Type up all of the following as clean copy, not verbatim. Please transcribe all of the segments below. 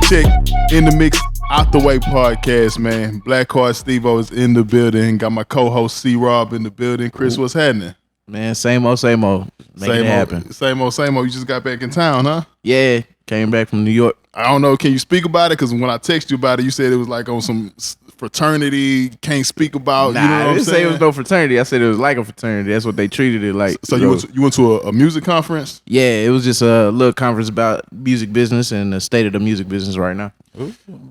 check. In the mix, out the way podcast, man. Blackcard Steve-O is in the building. Got my co-host C-Rob in the building. Chris, what's happening? Man, same old. Make it happen. Same old. You just got back in town, huh? Yeah, came back from New York. I don't know. Can you speak about it? Because when I text you about it, you said it was like on some fraternity. Can't speak about. Nah, you know what I I'm didn't say saying? it was no fraternity. I said it was like a fraternity. That's what they treated it like. So you went to a music conference? Yeah, it was just a little conference about music business and the state of the music business right now.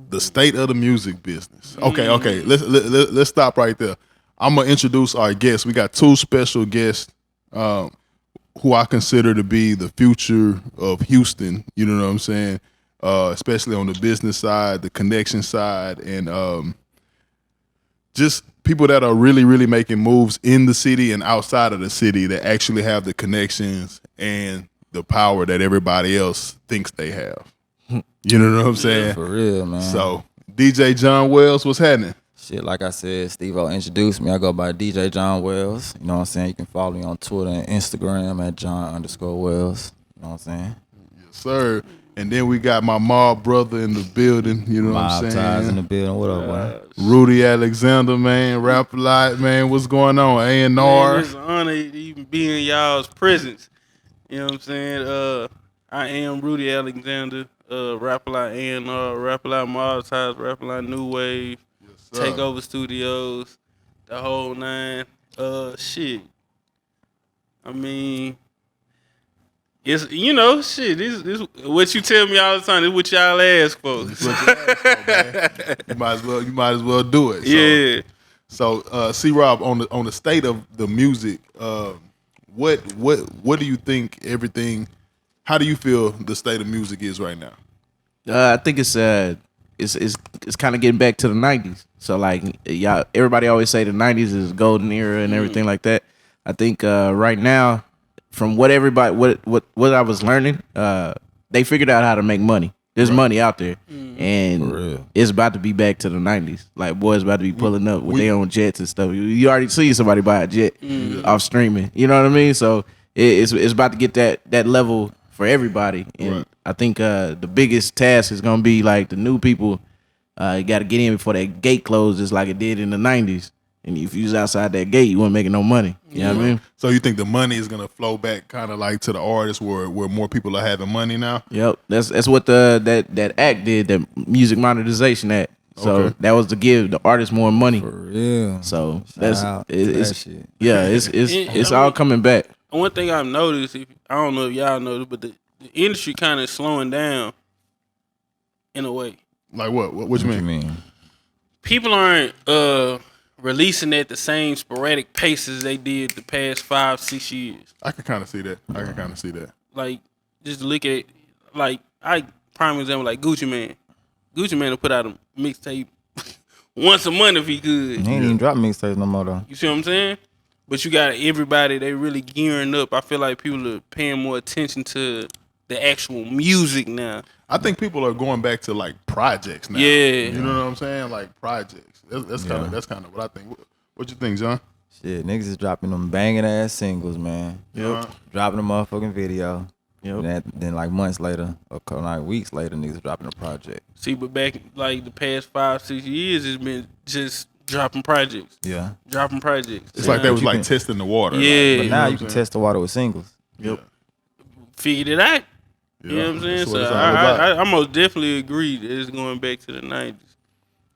The state of the music business. Okay. Let's stop right there. I'm gonna introduce our guests. We got two special guests who I consider to be the future of Houston. You know what I'm saying? Especially on the business side, the connection side, and just people that are really, really making moves in the city and outside of the city that actually have the connections and the power that everybody else thinks they have. You know what I'm saying? For real, man. So, DJ John Wells, what's happening? Shit, like I said, Steve-O introduced me. I go by DJ John Wells. You know what I'm saying? You can follow me on Twitter and Instagram at John_Wells. You know what I'm saying? Yes, sir. And then we got my mob brother in the building. You know Mob what I'm saying? Ties in the building. What up, man? Rudy Alexander, man. Rap a lot, man. What's going on? A&R. Man, it's an honor to even be in y'all's presence. You know what I'm saying? I am Rudy Alexander. Rap a lot A&R, Rap a lot Mob Ties, Rap a lot New Wave, Takeover Studios, the whole nine. Shit. I mean, it's This what you tell me all the time. This what y'all ask for. You might as well do it. Yeah. So, C-Rob, on the state of the music, what do you think everything? How do you feel the state of music is right now? I think it's kind of getting back to the 90s. So like y'all, everybody always say the 90s is golden era and everything like that. I think right now, from what I was learning, they figured out how to make money. There's money out there, and it's about to be back to the 90s. Like boys about to be pulling up with their own jets and stuff. You already see somebody buy a jet off streaming. You know what I mean? So it's about to get that level for everybody, and I think the biggest task is gonna be like the new people. You got to get in before that gate closes, like it did in the 90s. And if you was outside that gate, you weren't making no money. You know what I mean? So you think the money is gonna flow back, kind of like to the artists, where more people are having money now? Yep, that's what that act did, that music monetization act. So that was to give the artists more money. For real. So shit. It's all coming back. One thing I've noticed, I don't know if y'all noticed, but the industry kind of slowing down in a way. Like what? What you mean? People aren't releasing at the same sporadic pace as they did the past 5-6 years. I can kind of see that. Like, just look at it. Like, prime example, like Gucci Mane. Gucci Mane will put out a mixtape once a month if he could. He ain't even drop mixtapes no more though. You see what I'm saying? But you got everybody, they really gearing up. I feel like people are paying more attention to the actual music now. I think people are going back to like projects now. Yeah. You know what I'm saying? Like projects. That's kind of what I think. What you think, John? Shit, niggas is dropping them banging ass singles, man. Yep. Dropping a motherfucking video. Yep. And then like months later, or like weeks later, niggas dropping a project. See, but back like the past 5-6 years, it's been just dropping projects. Yeah. Dropping projects. It's like they was like testing the water. Yeah. But now you can test the water with singles. Yep. Figured it out. Yeah. You know what I'm saying? That's what So it's all about. I most definitely agree that it's going back to the 90s.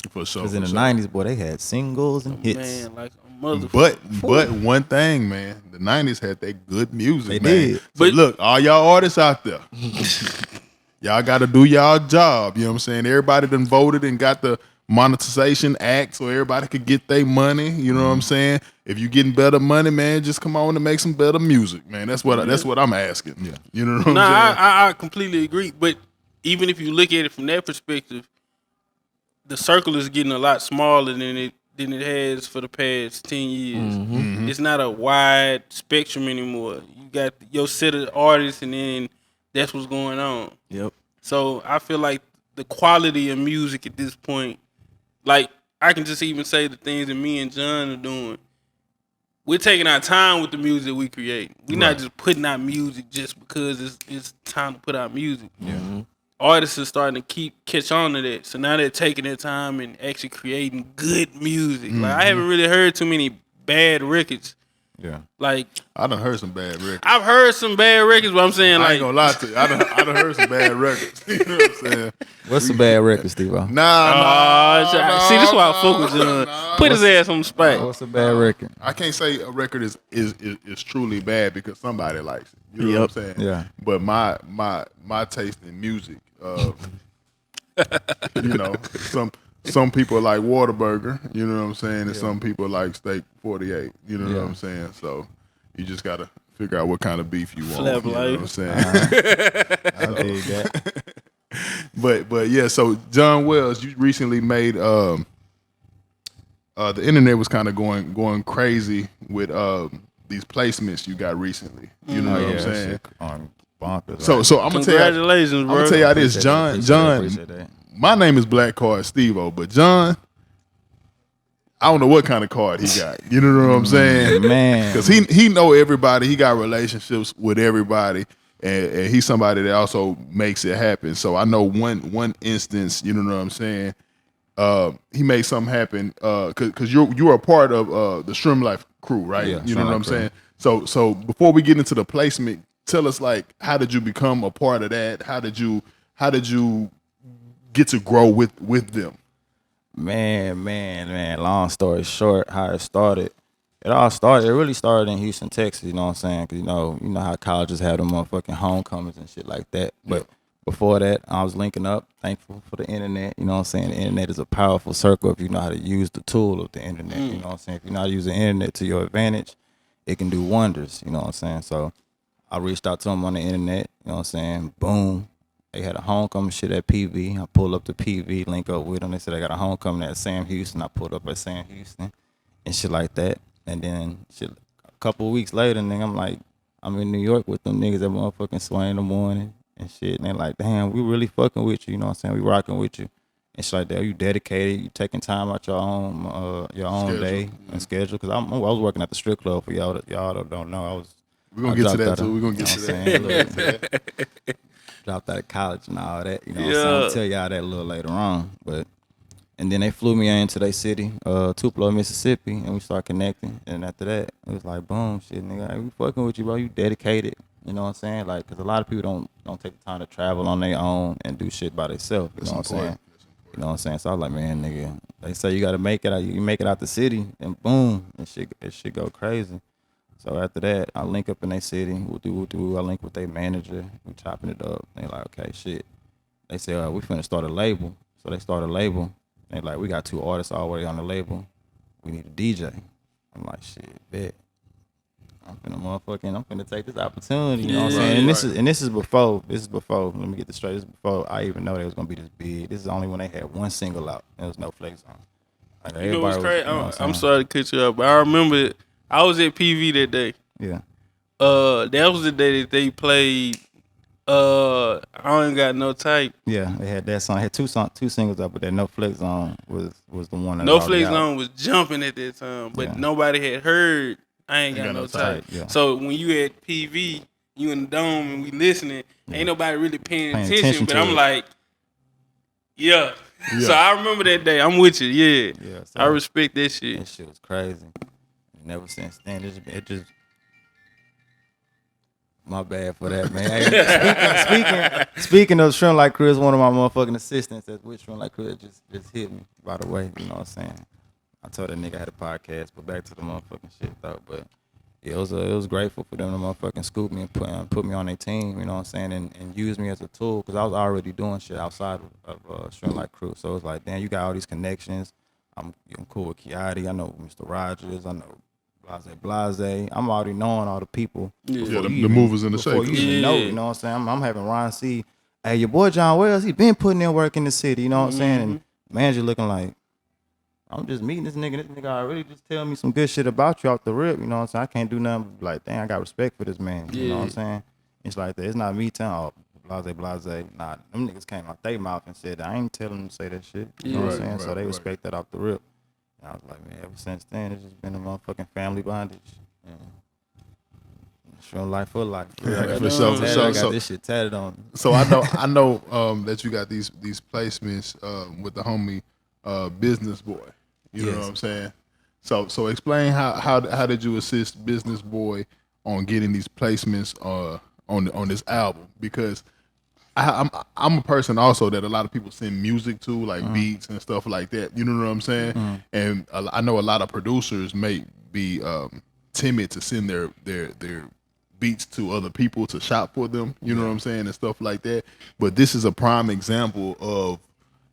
For sure. Because in the 90s, boy, they had singles and hits. Man, like a motherfucker. But one thing, man, the 90s had that good music, They man. did. So But look, all y'all artists out there, y'all got to do y'all job. You know what I'm saying? Everybody done voted and got the monetization act so everybody could get their money. You know what I'm saying? If you getting better money, man, just come on and make some better music, man. That's what I'm asking. Yeah. You know what I'm saying? I completely agree. But even if you look at it from that perspective, the circle is getting a lot smaller than it has for the past 10 years. Mm-hmm. It's not a wide spectrum anymore. You got your set of artists, and then that's what's going on. Yep. So I feel like the quality of music at this point, like I can just even say the things that me and John are doing. We're taking our time with the music we create. We're not just putting out music just because it's time to put out music. Yeah. artists are starting to catch on to that. So now they're taking their time and actually creating good music. Like I haven't really heard too many bad records. Yeah. Like I done heard some bad records. I've heard some bad records, but I'm saying I like ain't gonna lie to you. I done heard some bad records. You know what I'm saying? What's the bad record, Steve? Nah. see, this is why I fuck with John. Put his ass on the spot. What's the bad record? I can't say a record is truly bad because somebody likes it. You know what I'm saying? Yeah. But my taste in music, you know, some people like Whataburger, you know what I'm saying, and some people like Steak 48. You know what I'm saying? So you just gotta figure out what kind of beef you want. Flap You know life. what I'm saying? I dig that. But yeah, so John Wells, you recently made the internet was kind of going crazy with these placements you got recently. You know what I'm saying? Bonkers. So I'm gonna tell you, Congratulations, bro. I'm gonna tell you this, John. Appreciate that. My name is Blackcard Steve-O, but John, I don't know what kind of card he got. You know what I'm saying? Man. Because he know everybody. He got relationships with everybody. And he's somebody that also makes it happen. So I know one instance, you know what I'm saying? He made something happen because you're a part of the Sremm Life crew, right? Yeah, you know Sremm what I'm Life saying? So before we get into the placement, tell us like how did you become a part of that? How did you get to grow with them? Man. Long story short, how it started. It really started in Houston, Texas, you know what I'm saying? Because, you know how colleges have them motherfucking homecomings and shit like that. But before that, I was linking up, thankful for the internet, you know what I'm saying? The internet is a powerful circle if you know how to use the tool of the internet, you know what I'm saying? If you know how to use the internet to your advantage, it can do wonders, you know what I'm saying? So I reached out to them on the internet, you know what I'm saying? Boom. They had a homecoming shit at PV. I pulled up to PV, link up with them. They said I got a homecoming at Sam Houston. I pulled up at Sam Houston and shit like that. And then shit, a couple of weeks later, nigga, I'm like, I'm in New York with them niggas at motherfucking Swain in the morning and shit. And they're like, damn, we really fucking with you, you know what I'm saying? We rocking with you. And shit like that. You dedicated, you taking time out your own Schedule. day and schedule. Because I was working at the strip club for y'all that don't know. We're going to get to that too. We're going to get to that. Dropped out of college and all that. You know what I'm saying? I'll tell y'all that a little later on. And then they flew me into their city, Tupelo, Mississippi, and we started connecting. And after that, it was like, boom, shit, nigga, like, we fucking with you, bro. You dedicated. You know what I'm saying? Like, because a lot of people don't take the time to travel on their own and do shit by themselves. You know what I'm saying? You know what I'm saying? So I was like, man, nigga, they say you got to make it out. You make it out the city, and boom, it shit go crazy. So after that, I link up in their city. I link with their manager. We chopping it up. They like, okay, shit. They say, we finna start a label. So they start a label. They like, we got 2 artists already on the label. We need a DJ. I'm like, shit, bet. I'm finna take this opportunity. You know what I'm saying? And this is before. Let me get this straight. This is before I even know they was gonna be this big. This is only when they had one single out. There was no flex on. Like, You know what's crazy? what I'm sorry to cut you up, but I remember I was at PV that day. Yeah. That was the day that they played. I ain't got no type. Yeah, they had that song. Had two singles up, but that No Flex on was the one that No was already Flex out. on was jumping at that time, but nobody had heard I ain't got no type. Yeah. So when you at PV, you in the dome and we listening, ain't nobody really paying attention. But to I'm it. like, yeah. So I remember that day. I'm with you. Yeah. So I respect that shit. That shit was crazy. And ever since then, it just my bad for that, man. Hey, speaking of Sremm Like Chris, one of my motherfucking assistants that's with Sremm Like Chris just hit me by the way. You know what I'm saying? I told that nigga I had a podcast, but back to the motherfucking shit though. But yeah, it was grateful for them to motherfucking scoop me and put me on their team. You know what I'm saying? And use me as a tool because I was already doing shit outside of Sremm Like Crew. So it's like, damn, you got all these connections. I'm cool with Kiati. I know Mr. Rogers. I know Blase. I'm already knowing all the people. Yeah, the movers and the before shakers. you even know, you know what I'm saying? I'm having Ron C. Hey, your boy John Wells, he been putting in work in the city. You know what I'm saying? And manager looking like, I'm just meeting this nigga. This nigga already just tell me some good shit about you off the rip. You know what I'm saying? I can't do nothing but be like, dang, I got respect for this man. You know what I'm saying? It's like that. It's not me telling, blase. Nah, them niggas came out their mouth and said, I ain't telling them to say that shit. You know what I'm saying? So they respect that off the rip. And I was like, man, ever since then, it's just been a motherfucking family bondage. From life for life. Yeah, for sure. I got this shit tatted on. So I know that you got these placements with the homie Business Boy. You know what I'm saying? So explain how did you assist Business Boy on getting these placements on this album? Because I'm a person also that a lot of people send music to, like beats and stuff like that. You know what I'm saying? And I know a lot of producers may be timid to send their beats to other people to shop for them. You know what I'm saying, and stuff like that. But this is a prime example of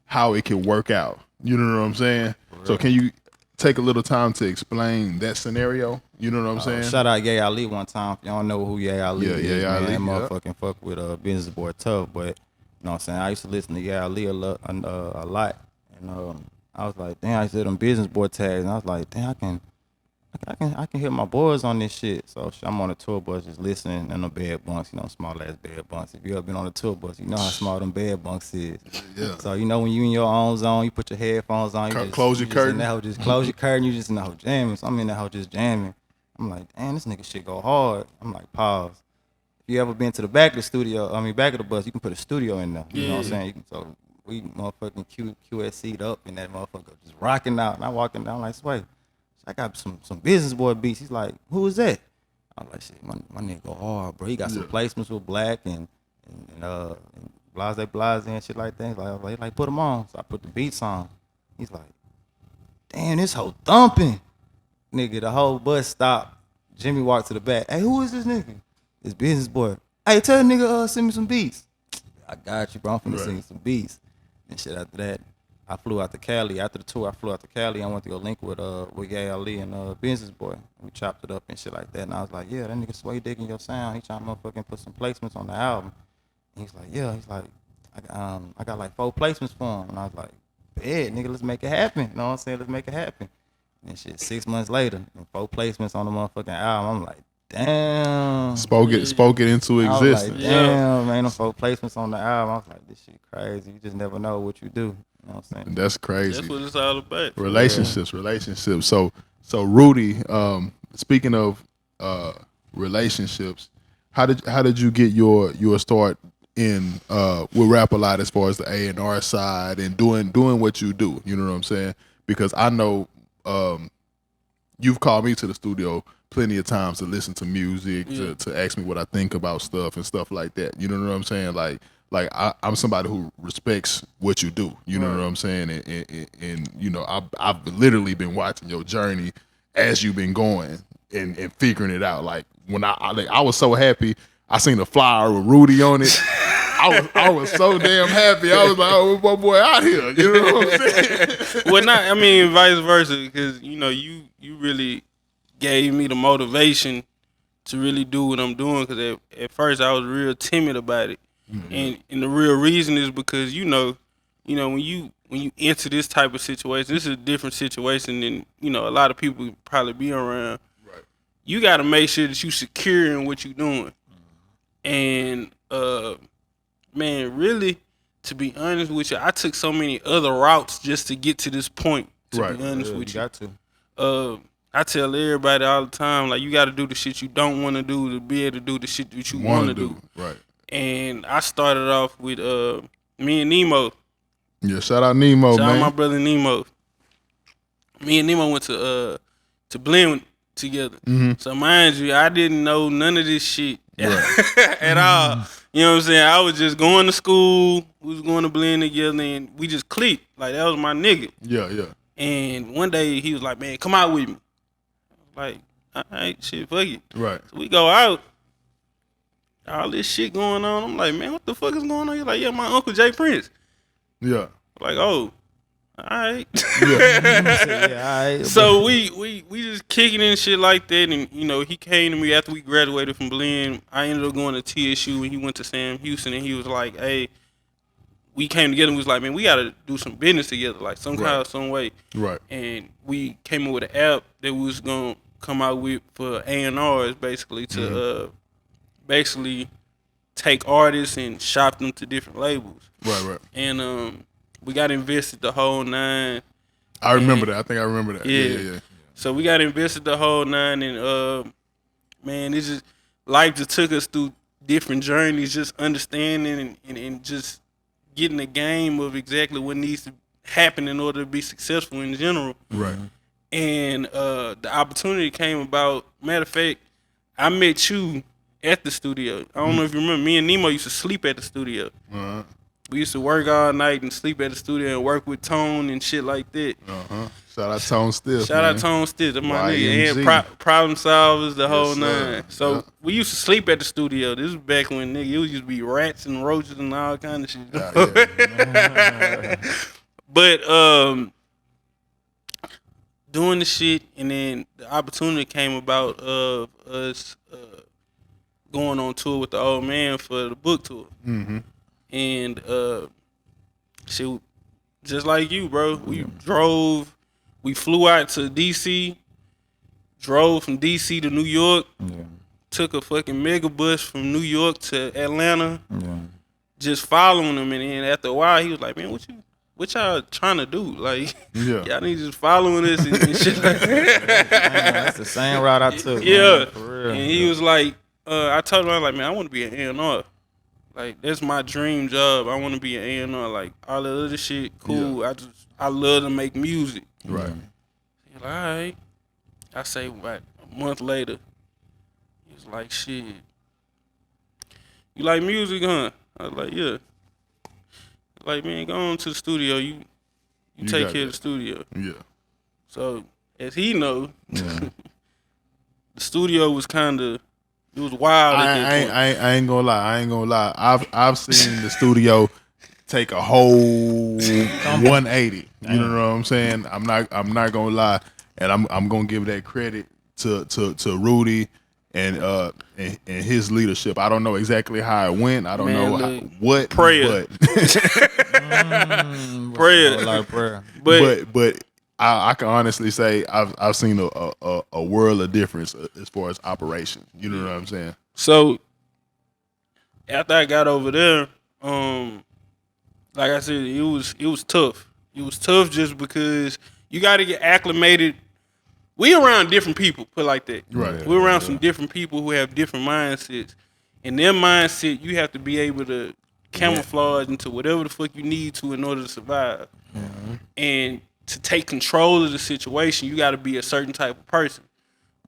how it can work out. You know what I'm saying? So can you take a little time to explain that scenario? You know what I'm saying? Shout out Ye Ali one time. If y'all know who Ye Ali is, Ye Ali, man. Motherfucking fuck with Business Boy tough, but you know what I'm saying? I used to listen to Ye Ali a lot. And I was like, damn, I used to them Business Boy tags, and I was like, damn, I can hear my boys on this shit. So I'm on a tour bus just listening in the bed bunks, you know, small ass bed bunks. If you ever been on a tour bus, you know how small them bed bunks is. Yeah. So you know when you in your own zone, you put your headphones on, Close your curtain. Just close your curtain. You just in the hoe jamming. So I'm in the hoe just jamming. I'm like, damn, this nigga shit go hard. I'm like, pause. If you ever been to the back of the studio, back of the bus, you can put a studio in there. You know what I'm saying? So we motherfucking QSC'd up and that motherfucker just rocking out. And I walking down like, Sway, I got some Business Boy beats. He's like, who is that? I'm like, shit, my nigga go hard, bro. He got some placements with Black and Blase and shit like that. He's like, put them on. So I put the beats on. He's like, damn, this hoe thumping. Nigga, the whole bus stopped. Jimmy walked to the back. Hey, who is this nigga? It's Business Boy. Hey, tell the nigga send me some beats. I got you, bro. I'm finna send you some beats. And shit after that, I flew out to Cali. After the tour, I flew out to Cali. I went to go link with Ye Ali and Business Boy. We chopped it up and shit like that. And I was like, yeah, that nigga Sway digging your sound. He trying to motherfucking put some placements on the album. And he's like, yeah. He's like, I got like 4 placements for him. And I was like, yeah, nigga, let's make it happen. You know what I'm saying? Let's make it happen. And shit, 6 months later, and 4 placements on the motherfucking album. I'm like, damn. Spoke it into existence. I was like, damn, man, them 4 placements on the album. I was like, this shit crazy. You just never know what you do. You know what I'm saying? That's crazy. That's what it's all about. Relationships. So Rudy, speaking of relationships, how did you get your start in with Rap a Lot as far as the A&R side and doing what you do? You know what I'm saying? Because I know you've called me to the studio plenty of times to listen to music, to ask me what I think about stuff and stuff like that. You know what I'm saying? Like I'm somebody who respects what you do. You know what I'm saying? And you know, I've literally been watching your journey as you've been going and figuring it out. Like when I was so happy, I seen a flyer with Rudy on it. I was so damn happy. I was like, oh, my boy out here. You know what I'm saying? Well, vice versa, because you know you really gave me the motivation to really do what I'm doing. Because at first I was real timid about it, and the real reason is because you know when you enter this type of situation, this is a different situation than a lot of people probably be around. Right. You got to make sure that you secure in what you're doing, and man, really, to be honest with you, I took so many other routes just to get to this point. To be honest with you, got to. I tell everybody all the time, like, you got to do the shit you don't want to do to be able to do the shit that you want to do. Right. And I started off with me and Nemo. Yeah, shout out Nemo, Shout man. out my brother Nemo. Me and Nemo went to Blend together. Mm-hmm. So mind you, I didn't know none of this shit at all. You know what I'm saying? I was just going to school. We was going to Blend together, and we just clicked. Like, that was my nigga. Yeah. And one day he was like, man, come out with me. Like, all right, shit, fuck it. Right. So we go out. All this shit going on. I'm like, man, what the fuck is going on? He's like, yeah, my Uncle Jay Prince. Yeah. Like, oh, all right. Yeah, all right. So we just kicking and shit like that. And, he came to me after we graduated from Blend. I ended up going to TSU, and he went to Sam Houston, and he was like, hey, we came together and we was like, man, we got to do some business together, like somehow, some way. Right. And we came up with an app that we was going to come out with for A&Rs, basically, to basically take artists and shop them to different labels. Right. And we got invested the whole 9. I remember that. I think I remember that. Yeah. So we got invested the whole 9, and man, it's just life just took us through different journeys, just understanding and just getting the game of exactly what needs to happen in order to be successful in general. Right. And the opportunity came about. Matter of fact, I met you at the studio. I don't know if you remember. Me and Nemo used to sleep at the studio. Uh-huh. We used to work all night and sleep at the studio and work with Tone and shit like that. Uh-huh. Shout out Tone Stiff. Shout out Tone Stiff, that's my nigga. And problem solvers, the whole nine. So we used to sleep at the studio. This was back when nigga it used to be rats and roaches and all kind of shit. But doing the shit, and then the opportunity came about of us going on tour with the old man for the book tour. Mm-hmm. And shit, just like you, bro. We flew out to DC, drove from DC to New York, took a fucking mega bus from New York to Atlanta, just following him. And then after a while, he was like, man, what y'all trying to do? Like, y'all need to just following us and shit like that. That's the same route I took. Yeah. Man, for real. And he was like, I told him, I was like, man, I want to be an A&R. Like, that's my dream job. I want to be an A&R. Like, all the other shit, cool. Yeah. I love to make music. Right. He's like, all right. I say, what, a month later, he was like, shit. You like music, huh? I was like, yeah. Like, man, go on to the studio. You take care of the studio. Yeah. So, as he know, the studio was kind of, it was wild. I ain't gonna lie. I've seen the studio take a whole 180. You know what I'm saying? I'm not gonna lie, and I'm gonna give that credit to Rudy and his leadership. I don't know exactly how it went. I don't know what prayer. Prayer. A lot of prayer. But I can honestly say I've seen a world of difference as far as operation. You know what I'm saying? So after I got over there, like I said, it was tough. It was tough just because you got to get acclimated. We around different people, put it like that. Right. We're around some different people who have different mindsets. And their mindset, you have to be able to camouflage into whatever the fuck you need to in order to survive. Mm-hmm. And to take control of the situation, you got to be a certain type of person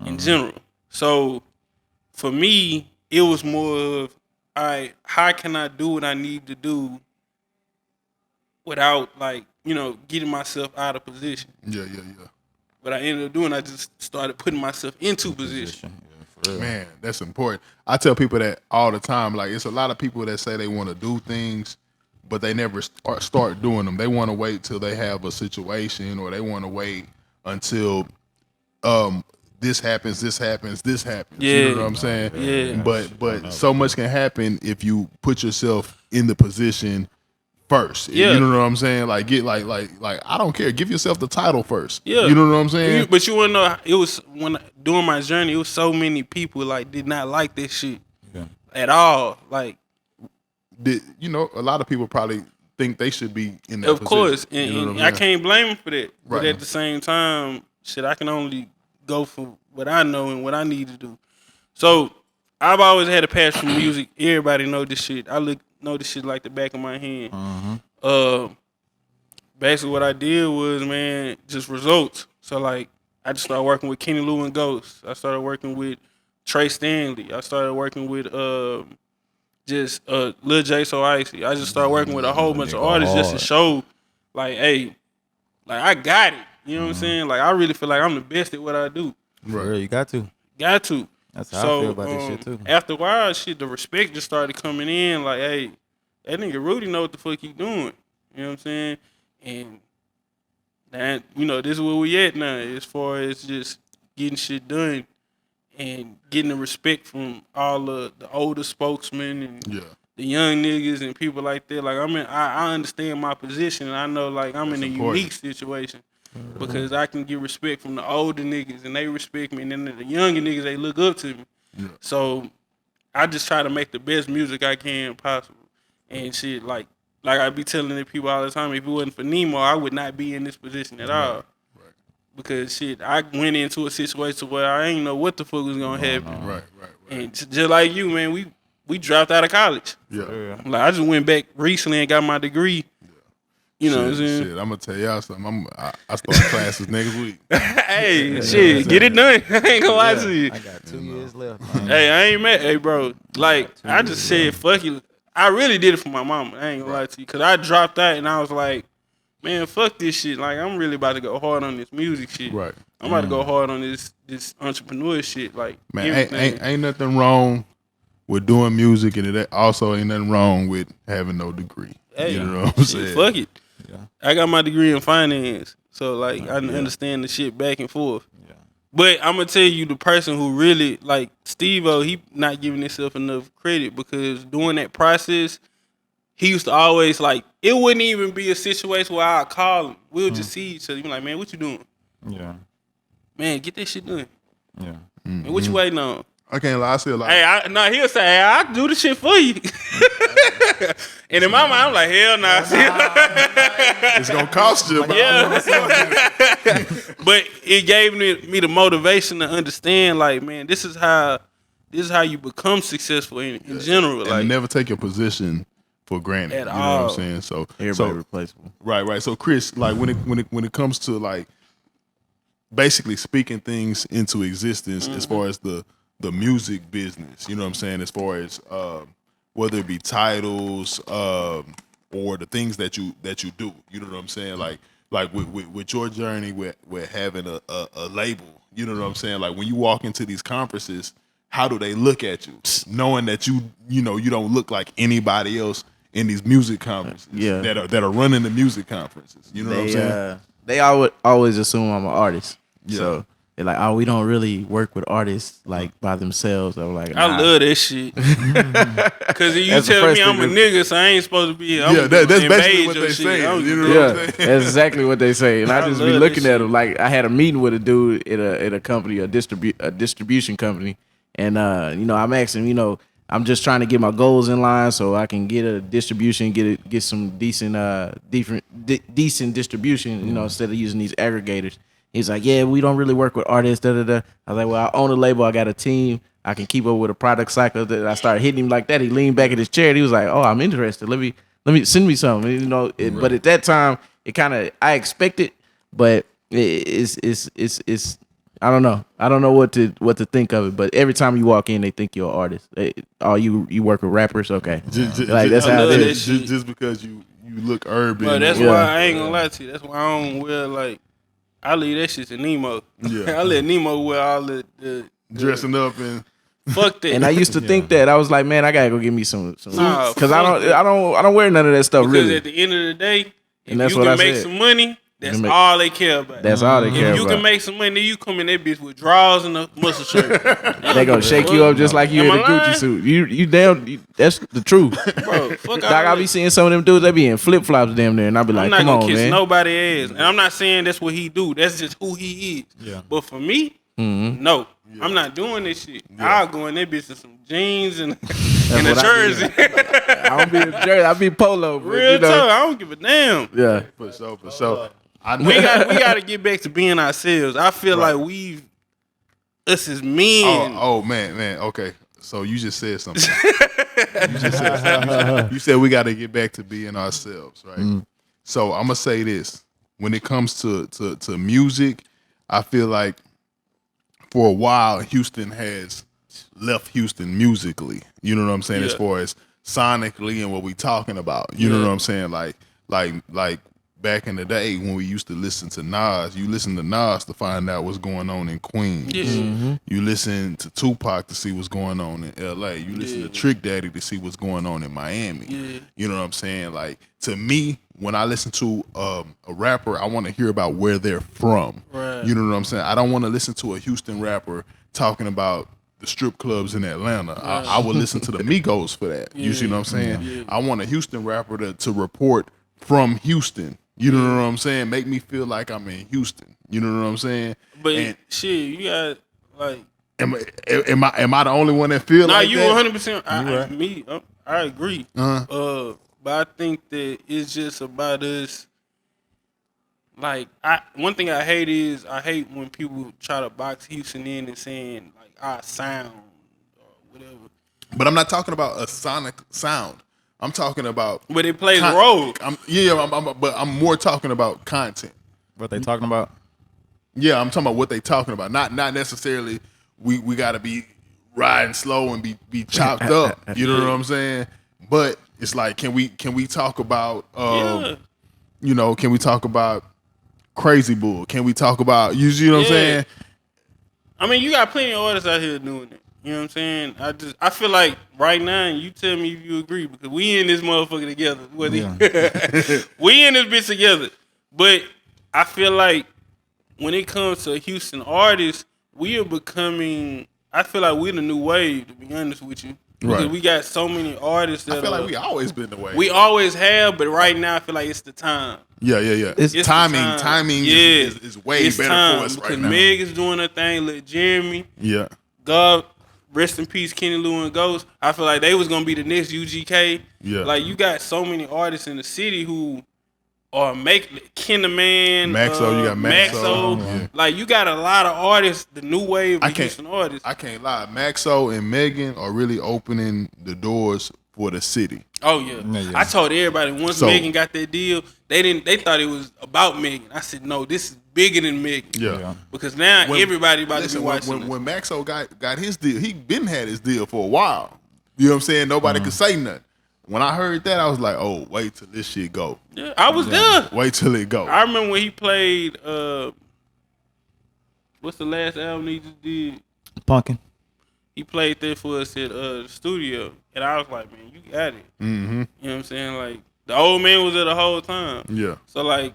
in general. So for me, it was more of, all right, how can I do what I need to do without, like, you know, getting myself out of position? Yeah. What I ended up doing, I just started putting myself into position. Man, that's important. I tell people that all the time. Like, it's a lot of people that say they want to do things, but they never start doing them. They want to wait till they have a situation, or they want to wait until this happens. Yeah. You know what I'm saying? Yeah. But so much can happen if you put yourself in the position first. Yeah. You know what I'm saying? Like, get like I don't care. Give yourself the title first. Yeah. You know what I'm saying? But you wanna know, it was when during my journey, it was so many people like did not like this shit at all. Like, you know, a lot of people probably think they should be in that of position. course, You know and what I'm I saying? can't blame them for that. But Right. at the same time, shit, I can only go for what I know and what I need to do. So I've always had a passion for music. Everybody know this shit. Know this shit like the back of my hand. Basically what I did was, man, just results. So like I just started working with Kenny Lou and Ghost. I started working with Trey Stanley. I started working with just Lil J So Icy. I just started working with a whole bunch of artists just to show, like, hey, like I got it. You know what I'm saying? Like I really feel like I'm the best at what I do. Right. You got to. Got to. That's how I feel about this shit too. After a while, shit, the respect just started coming in. Like, hey, that nigga Rudy know what the fuck he doing. You know what I'm saying? And that, you know, this is where we at now as far as just getting shit done and getting the respect from all the older spokesmen and the young niggas and people like that. Like, I understand my position, and I know, like, I'm in a unique situation because I can get respect from the older niggas and they respect me, and then the younger niggas, they look up to me. Yeah. So I just try to make the best music I can possible. And shit, like I be telling the people all the time, if it wasn't for Nemo, I would not be in this position at all. Because shit, I went into a situation where I ain't know what the fuck was gonna happen. Right. And just like you, man, we dropped out of college. Yeah. Like I just went back recently and got my degree. You know what I'm saying? Shit, I'm gonna tell y'all something. I start classes next week. Hey, shit, get it done. I ain't gonna lie to you. I got 2 years left. Man. Hey, I ain't mad. Hey, bro, like I just said, fuck you. I really did it for my mama. I ain't gonna lie to you, cause I dropped out and I was like, man, fuck this shit. Like I'm really about to go hard on this music shit. Right. I'm about to go hard on this entrepreneur shit. Like Man, ain't nothing wrong with doing music, and it also ain't nothing wrong with having no degree. Hey, you know what I'm saying? Fuck it. Yeah. I got my degree in finance, so like I understand the shit back and forth. Yeah. But I'm gonna tell you, the person who really like Steve-O, he not giving himself enough credit because during that process, he used to always like it wouldn't even be a situation where I'd call him. We'll just see each other. He be like, man, what you doing? Yeah. Man, get that shit done. Yeah. Man, what you waiting on? I can't lie. I still like. Hey, he'll say, hey, I'll do the shit for you. And in my mind, I'm like, hell nah. It's gonna cost you. Yeah. But it gave me the motivation to understand, like, man, this is how you become successful in general. And Like never take your position for granted. At you know all. what I'm saying? So Everybody replaceable. Right. So Chris, like when it comes to like basically speaking things into existence as far as the music business, you know what I'm saying? As far as whether it be titles or the things that you do, you know what I'm saying? Like with your journey with having a label, you know what I'm saying? Like when you walk into these conferences, how do they look at you, knowing that you don't look like anybody else in these music conferences that are running the music conferences? You know what I'm saying? They always assume I'm an artist. Yeah. So they're like, oh, we don't really work with artists like by themselves. I'm like, nah. I love that shit. Cause you That's the tell me first I'm a thing nigga, so I ain't supposed to be. That's basically what they say. Shit. You know what I'm saying? That's exactly what they say. And I just be love looking that at them like I had a meeting with a dude at a company, a distribution company, and I'm asking, I'm just trying to get my goals in line so I can get a distribution, get some decent distribution, instead of using these aggregators. He's like, yeah, we don't really work with artists. Da da da. I was like, well, I own a label. I got a team. I can keep up with a product cycle. That I started hitting him like that. He leaned back in his chair. And he was like, oh, I'm interested. Let me send me something. But at that time, it kind of I expected, but it's I don't know. I don't know what to think of it. But every time you walk in, they think you're an artist. You work with rappers? Okay, that's how it is. Just because you look urban. But that's why I ain't gonna lie to you. That's why I don't wear like. I leave that shit to Nemo. Yeah. I let Nemo wear all the dressing up and fuck that. And I used to think that I was like, man, I gotta go get me some Nah, because I don't wear none of that stuff because really. at the end of the day, if that's you what can I make said. some money, that's all they care about. That's all they care If you about. can make some money, you come in that bitch with drawers and a muscle shirt. They gonna shake you up just like you Am in a I Gucci lying? suit. You damn. That's the truth. Bro, fuck Dog, I be seeing some of them dudes. They be in flip flops damn near, and I be like, I'm not come gonna on, kiss man. nobody ass. And I'm not saying that's what he do. That's just who he is. Yeah. But for me, no. I'm not doing this shit. I'll go in that bitch in some jeans and a what I jersey. I don't be in jersey. I be polo. But, Real talk, I don't give a damn. Yeah. for sure. I know. We got to get back to being ourselves. I feel like us as men. Oh man. Okay. So you just said something. You said we got to get back to being ourselves, right? So I'm gonna say this: when it comes to music, I feel like for a while Houston has left Houston musically. You know what I'm saying? As far as sonically and what we talking about. You know what I'm saying? Like back in the day when we used to listen to Nas, you listen to Nas to find out what's going on in Queens. Yeah. You listen to Tupac to see what's going on in LA. You listen to Trick Daddy to see what's going on in Miami. Yeah. You know what I'm saying? Like, to me, when I listen to a rapper, I want to hear about where they're from. Right. You know what I'm saying? I don't want to listen to a Houston rapper talking about the strip clubs in Atlanta. Right. I would listen to the Migos for that. You see what I'm saying? Yeah. I want a Houston rapper to report from Houston. You know what I'm saying? Make me feel like I'm in Houston. You know what I'm saying? But shit, you got like. Am I the only one that feel Nah, like you that? 100%. I agree. Uh-huh. But I think that it's just about us. Like, one thing I hate when people try to box Houston in and saying like our sound, or whatever. But I'm not talking about a sonic sound. I'm talking about. But it plays a role. But I'm more talking about content. What they talking about? Yeah, I'm talking about what they talking about. Not necessarily we got to be riding slow and be chopped up. You know what I'm saying? But it's like, can we talk about you know, can we talk about Crazy Bull? Can we talk about you know what I'm saying? I mean, you got plenty of artists out here doing it. You know what I'm saying? I feel like right now, and you tell me if you agree, because we in this motherfucker together. We in this bitch together. But I feel like when it comes to Houston artists, we are becoming. I feel like we're the new wave, to be honest with you. Because we got so many artists that I feel like we always been the way. We always have, but right now I feel like it's the time. Yeah. It's timing. Timing is way it's better time, for us right because now. Meg is doing her thing. Lil Jeremy. Yeah. God, rest in peace, Kenny Lou and Ghost. I feel like they was gonna be the next UGK. Yeah. Like you got so many artists in the city who are Kinderman, Maxo, you got Maxo. Yeah. Like you got a lot of artists, the new wave of Houston artists. I can't lie. Maxo and Megan are really opening the doors for the city. Oh yeah. I told everybody once Megan got that deal, they thought it was about Megan. I said no, this is bigger than Megan. Yeah. Because now everybody about to be watching. When Maxo got his deal, he been had his deal for a while. You know what I'm saying? Nobody could say nothing. When I heard that, I was like, "Oh, wait till this shit go." Yeah, I was there. Wait till it go. I remember when he played. What's the last album he just did? Punkin. He played that for us at the studio, and I was like, "Man, you got it." Mm-hmm. You know what I'm saying? Like the old man was there the whole time. Yeah. So like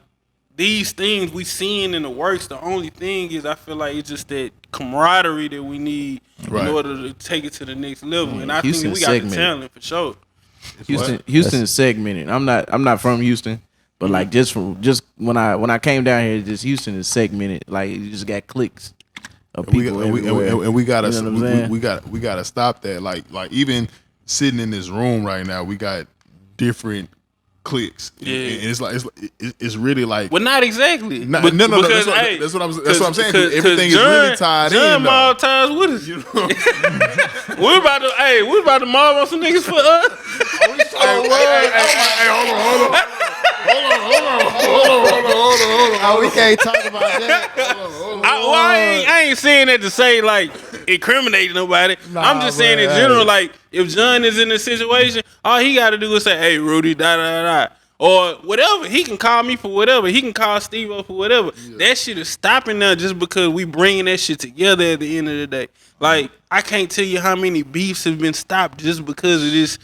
these things we seeing in the works. The only thing is, I feel like it's just that camaraderie that we need in order to take it to the next level. And I think we got the talent for sure. Houston is segmented. I'm not from Houston, but like just when I came down here, just Houston is segmented. Like you just got cliques of people and we gotta you know what I'm saying? we gotta stop that. Like even sitting in this room right now, we got different cliques. Yeah. And it's like it's really like. Well, not exactly. No. Because, That's what I'm saying. Cause everything is really tied John in. All ties with us. You know? we about to mob on some niggas for us. Hold on. Oh, we can't talk about that. I ain't saying that to say like incriminating nobody. I'm just saying in general, like if John is in a situation, all he got to do is say, "Hey, Rudy, da da da," or whatever. He can call me for whatever. He can call Steve up for whatever. Yeah. That shit is stopping now just because we bringing that shit together at the end of the day. Like I can't tell you how many beefs have been stopped just because of this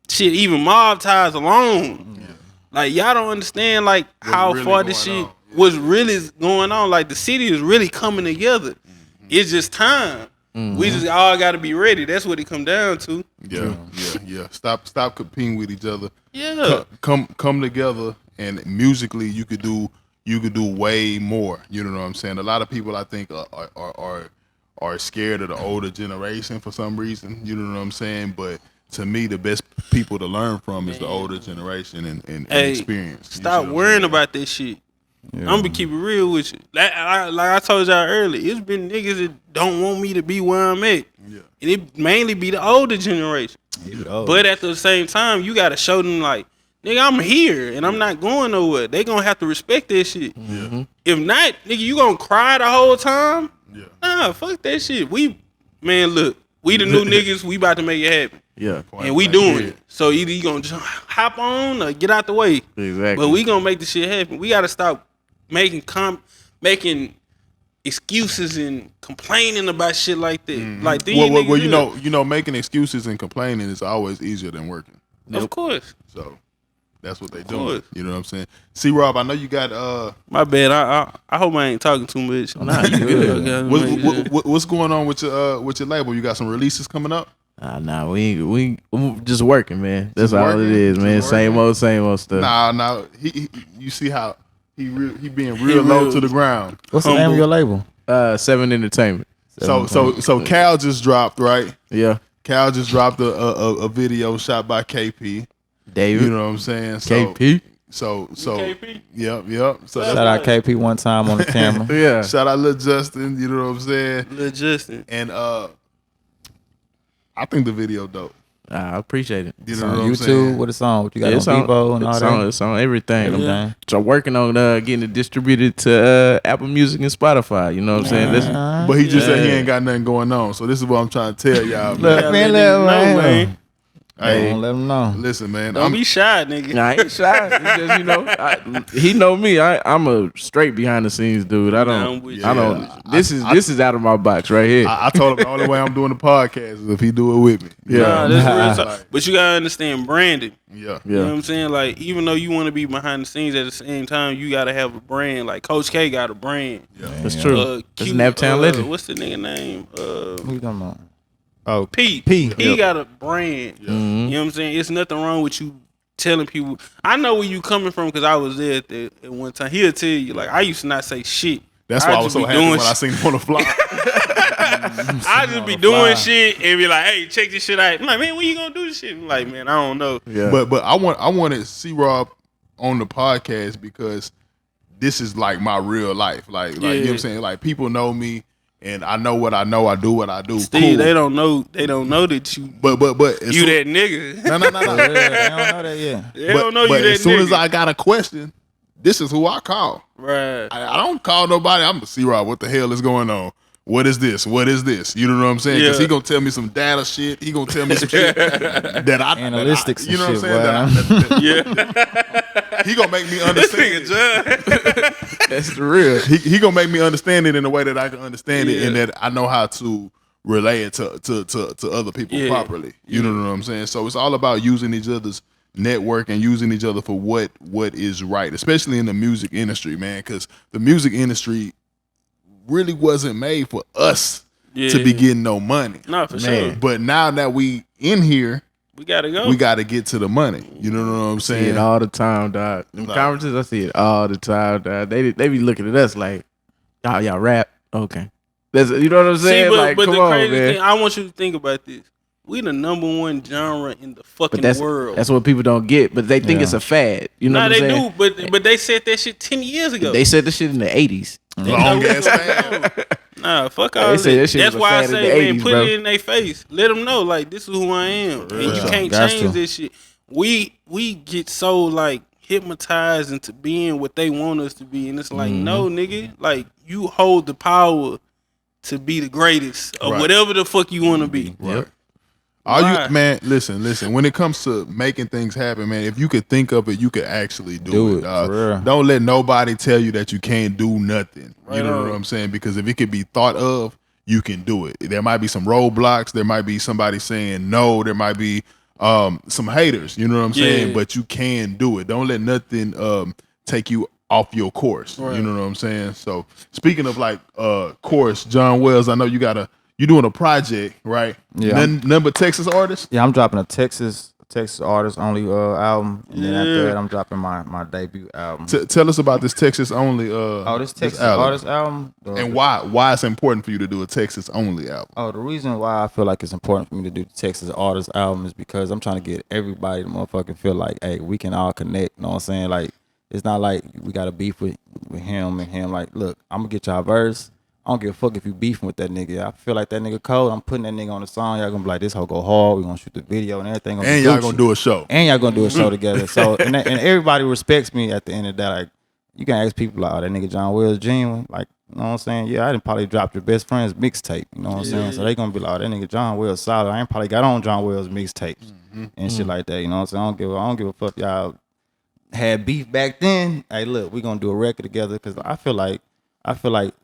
shit. Even mob ties alone. Yeah. Like y'all don't understand like how really far this shit was really going on. Like the city is really coming together. Mm-hmm. It's just time. Mm-hmm. We just all got to be ready. That's what it come down to. Yeah. Stop competing with each other. Yeah. Come together, and musically you could do way more. You know what I'm saying? A lot of people I think are scared of the older generation for some reason. You know what I'm saying? But to me, the best people to learn from is the older generation and experience. Stop worrying about this shit. Yeah. I'm gonna keep it real with you. Like I told y'all earlier, it's been niggas that don't want me to be where I'm at. Yeah. And it mainly be the older generation. But at the same time, you gotta show them like, nigga, I'm here and I'm not going nowhere. They gonna have to respect that shit. Mm-hmm. If not, nigga, you gonna cry the whole time? Yeah. Nah, fuck that shit. We the new niggas, we about to make it happen. Yeah. And we doing it. So either you gonna hop on or get out the way. Exactly. But we gonna make the shit happen. We gotta stop making excuses and complaining about shit like that. Mm-hmm. Like you making excuses and complaining is always easier than working. Of course. So that's what they do. You know what I'm saying? See, Rob, I know you got my bad. I hope I ain't talking too much. Nah, you good. What's going on with your label? You got some releases coming up? Nah, we just working, man. That's all it is, man. Same old stuff. Nah. You see how he being real low to the ground. What's the name of your label? 7 Entertainment. So Cal just dropped, right? Yeah. Cal just dropped a video shot by KP. David. You know what I'm saying? KP. So KP? Yep. So shout out KP one time on the camera. Yeah. Shout out Lil Justin, you know what I'm saying? Lil Justin. And I think the video dope. I appreciate it. You It's know on what I'm YouTube. saying? What it's on? What you got It's on Vivo and all it's that? on, it's on everything. Everything. So I'm working on getting it distributed to Apple Music and Spotify. You know what I'm saying? Listen, But he just said he Yeah. ain't got nothing going on. So this is what I'm trying to tell y'all, Look, man. man, let let niggas know, man. man. Hey, Don't let them know. listen, man. Don't be shy, nigga. I ain't shy. It's just, you know, he know me. I'm a straight behind the scenes dude. I I'm don't. with you. I don't. This is out of my box right here. I told him the only way I'm doing the podcast is if he do it with me. Yeah. Nah, that's real Like, talk. But you gotta understand branding. yeah. You know what yeah. I'm saying? Like, even though you want to be behind the scenes, at the same time, you gotta have a brand. Like Coach K got a brand. That's true. That's Q, Naptown legend. What's the nigga name? Who you talking about? Oh, P. P. He got a brand. You know what I'm saying? It's nothing wrong with you telling people. I know where you coming from because I was there at one time. He'll tell you, like, I used to not say shit. That's why I was just so be happy doing when I seen him on the fly. I just be doing shit and be like, hey, check this shit out. I'm like, man, when you gonna do this shit? I'm like, man, I don't know. Yeah. But I wanted C-Rob on the podcast because this is like my real life. Like you know what I'm saying? Like people know me and I know what I know. I do what I do. Steve, cool. they don't know that you But as you soon- that nigga. No. Yeah, they don't know that yet. They don't know you but that as soon nigga. as I got a question, this is who I call. Right. I don't call nobody. I'm the C-Rob. What the hell is going on? What is this? What is this? You know what I'm saying? Because Yeah. he gonna tell me some data shit. He gonna tell me some shit that I Analytics you know and what shit, I'm saying? Yeah. He gonna make me This understand. nigga John. That's the real. He gonna make me understand it in a way that I can understand it, and that I know how to relay it to other people properly. You know what I'm saying? So it's all about using each other's network and using each other for what is right, especially in the music industry, man. Because the music industry really wasn't made for us to be getting no money. No, for sure. But now that we in here, We gotta go. we got to get to the money. You know what I'm See saying? it all the time, dog. Them conferences, I see it all the time, dog. They be looking at us like, y'all rap, okay. That's, you know what I'm saying? See, like, but come the on, crazy man. thing, I want you to think about this. We the number one genre in the fucking But world. that's what people don't get. But they think it's a fad. You know Nah, what I'm they saying? do, but they said that shit 10 years ago. They said this shit in the 80s. Long ass time. Nah, fuck They all say that. that shit That's was a why I fad in say, the man, 80s, put bro. it in their face. Let them know, like, this is who I am. And you can't Got change to. this shit. We get so, like, hypnotized into being what they want us to be. And it's like, no, nigga. Like, you hold the power to be the greatest of whatever the fuck you want to be. Yep. All Why? you man, listen. When it comes to making things happen, man, if you could think of it, you could actually do it. for real. Don't let nobody tell you that you can't do nothing. You Right know on. what I'm saying? Because if it could be thought of, you can do it. There might be some roadblocks. There might be somebody saying no. There might be some haters. You know what I'm saying? Yeah. But you can do it. Don't let nothing take you off your course. Right. You know what I'm saying? So speaking of like course, John Wells, I know you doing a project, right? Yeah. None but Texas artists? Yeah, I'm dropping a Texas artist only album, and then after Yeah. that, I'm dropping my debut album. Tell us about this Texas only This Texas album. artist album, And why it's important for you to do a Texas only album. Oh, the reason why I feel like it's important for me to do the Texas artist album is because I'm trying to get everybody to motherfucking feel like, hey, we can all connect. You know what I'm saying? Like, it's not like we got to beef with him and him. Like, look, I'm gonna get y'all verse. I don't give a fuck if you beefing with that nigga. I feel like that nigga cold. I'm putting that nigga on the song. Y'all gonna be like, this hoe go hard. We gonna shoot the video and everything. And y'all gonna do a show. And y'all gonna do a show together. So and everybody respects me at the end of that. Like, you can ask people like, oh, that nigga John Wells genuine. Like, you know what I'm saying? Yeah, I didn't probably drop your best friend's mixtape. You know what I'm saying? So they gonna be like, oh, that nigga John Wells solid. I ain't probably got on John Wells mixtapes and shit like that. You know what I'm saying? I don't give a fuck y'all had beef back then. Hey, look, we gonna do a record together because I feel like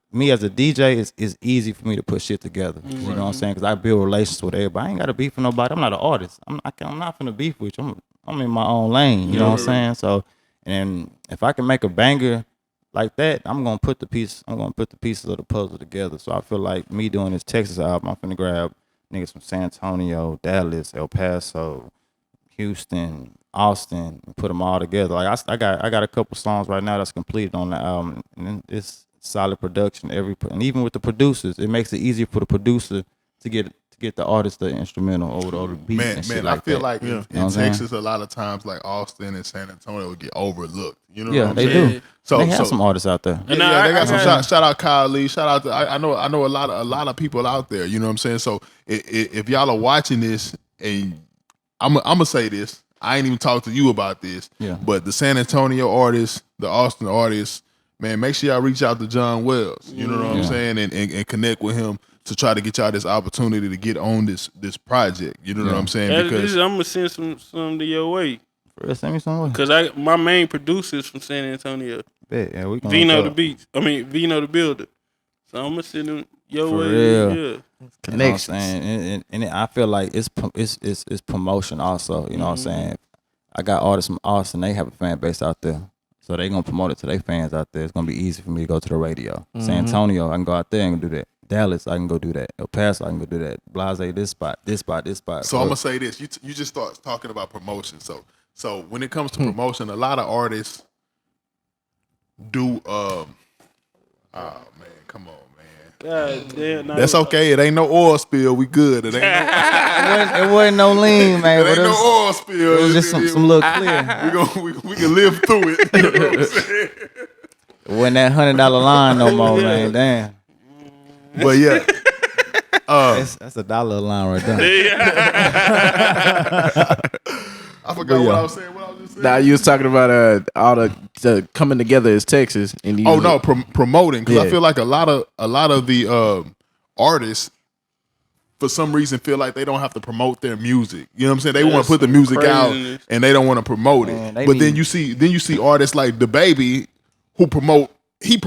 me as a DJ is easy for me to put shit together. You know what I'm saying? Because I build relations with everybody. I ain't got to beef with nobody. I'm not an artist. I'm not finna beef with you. I'm in my own lane. You know what I'm saying? So, and if I can make a banger like that, I'm gonna put the pieces of the puzzle together. So I feel like me doing this Texas album, I'm finna grab niggas from San Antonio, Dallas, El Paso, Houston, Austin, and put them all together. Like I got a couple songs right now that's completed on the album, and it's solid production. And even with the producers, it makes it easier for the producer to get to get the artist the instrumental or the beats and shit like that. I feel like You know in what I'm saying? Texas, a lot of times, like Austin and San Antonio get overlooked. You know Yeah, what I'm they saying? do. So They have some artists out there. Yeah, And they got I some. got- Shout out Kyle Lee. Shout out to I know a lot of people out there. You know what I'm saying? So if y'all are watching this, and I'm gonna say this, I ain't even talked to you about this. Yeah. But the San Antonio artists, the Austin artists, man, make sure y'all reach out to John Wells. You know what I'm saying, and connect with him to try to get y'all this opportunity to get on this project. You know what I'm saying? Because I'm gonna send some to your way. For real, send me some way. Cause my main producer is from San Antonio. Bet, yeah, we can Vino hook the up. Beats. I mean Vino the Builder. So I'm gonna send them your For way. real. Yeah. You know what I'm Connections. saying? And I feel like it's promotion also. You know what I'm saying? I got artists from Austin. They have a fan base out there, so they gonna promote it to their fans out there. It's gonna be easy for me to go to the radio. San Antonio, I can go out there and do that. Dallas, I can go do that. El Paso, I can go do that. Blase, this spot. So I'm gonna say this: you just start talking about promotion. So when it comes to promotion, a lot of artists do. Oh man, come on, man. God damn. That's okay. It ain't no oil spill. We good. It ain't It wasn't no lean, man. no, But it ain't no oil spill. it was just some little clear. We can live through it. You know what I'm saying? It wasn't that $100 line no more, man. Damn. But yeah. That's a dollar line right there. I forgot what I was saying. What I was just saying. Now you was talking about all the coming together as Texas, and you Oh no, promoting, because I Yeah. feel like a lot of the artists for some reason feel like they don't have to promote their music. You know what I'm saying? They want to put the some music out craziness. and they don't want to promote Man, it. they But then need- you see artists like the Baby who promote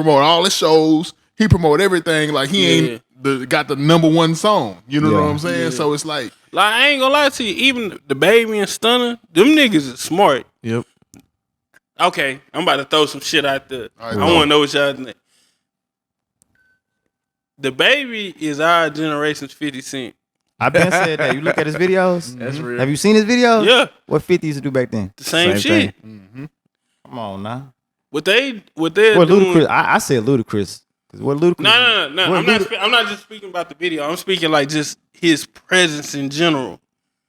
all his shows. He promote everything like he ain't got the #1 song. You know Yeah. what I'm saying? So it's like Like I ain't gonna lie to you, even the Baby and Stunner, them niggas is smart. Yep. Okay, I'm about to throw some shit out there. All right, I go. want to know what y'all think. The Baby is our generation's 50 Cent. I've been said that. You look at his videos. That's real. Have you seen his videos? Yeah, What 50 used to do back then? the same Same shit. Come on now. What they're What doing. Ludacris? I said Ludacris. 'Cause what Ludacris? No. what I'm not just speaking about the video. I'm speaking like just his presence in general.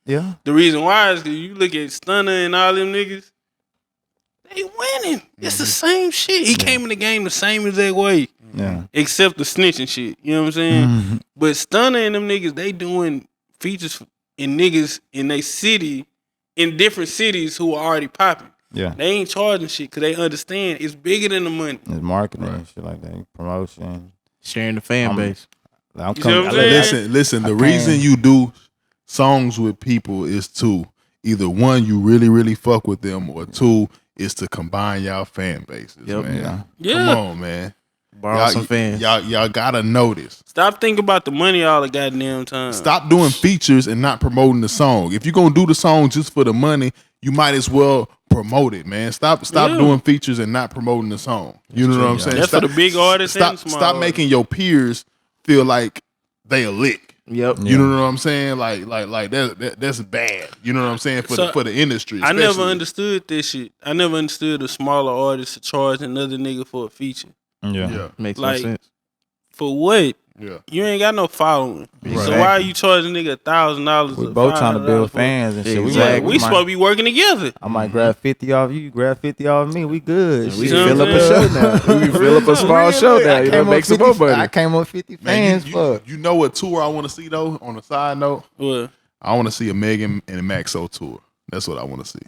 Yeah. The reason why is because you look at Stunner and all them niggas, they winning. It's the same shit. He came in the game the same exact way, Yeah. except the snitching shit. You know what I'm saying? But Stunner and them niggas, they doing features in niggas in they city, in different cities who are already popping. Yeah. They ain't charging shit because they understand it's bigger than the money. It's marketing and shit like that. Promotion. Sharing the fan base. Like, I'm You see what I'm coming. saying? listen. The I reason can't. you do songs with people is to either one, you really, really fuck with them, or two, is to combine y'all fan bases. Yep. Man. Yeah. Come on, man. Borrow some fans. Y'all gotta know this. Stop thinking about the money all the goddamn time. Stop doing features and not promoting the song. If you're gonna do the song just for the money, you might as well promote it, man. Stop Yeah. doing features and not promoting the song. You know what I'm saying? That's for the big artists and small Stop artists. making your peers feel like they a lick. Yep. You know what I'm saying? Like that's bad. You know what I'm saying for So, the industry. I never especially. understood this shit. I never understood a smaller artist to charge another nigga for a feature. Yeah, Makes Like- no sense. For what? yeah. You ain't got no following. So Exactly. why are you charging a nigga $1,000? We or both trying to build $500 for- fans and shit. Exactly. We supposed to be working together. I might grab 50 off you, grab 50 off me. We good. We Shit. know fill what up I'm a show saying? now. We fill up a small show now. You know, make some more money. I came up 50 Man, fans. Fuck. you know what tour I want to see though? On a side note, What? I want to see a Megan and a Maxo tour. That's what I want to see.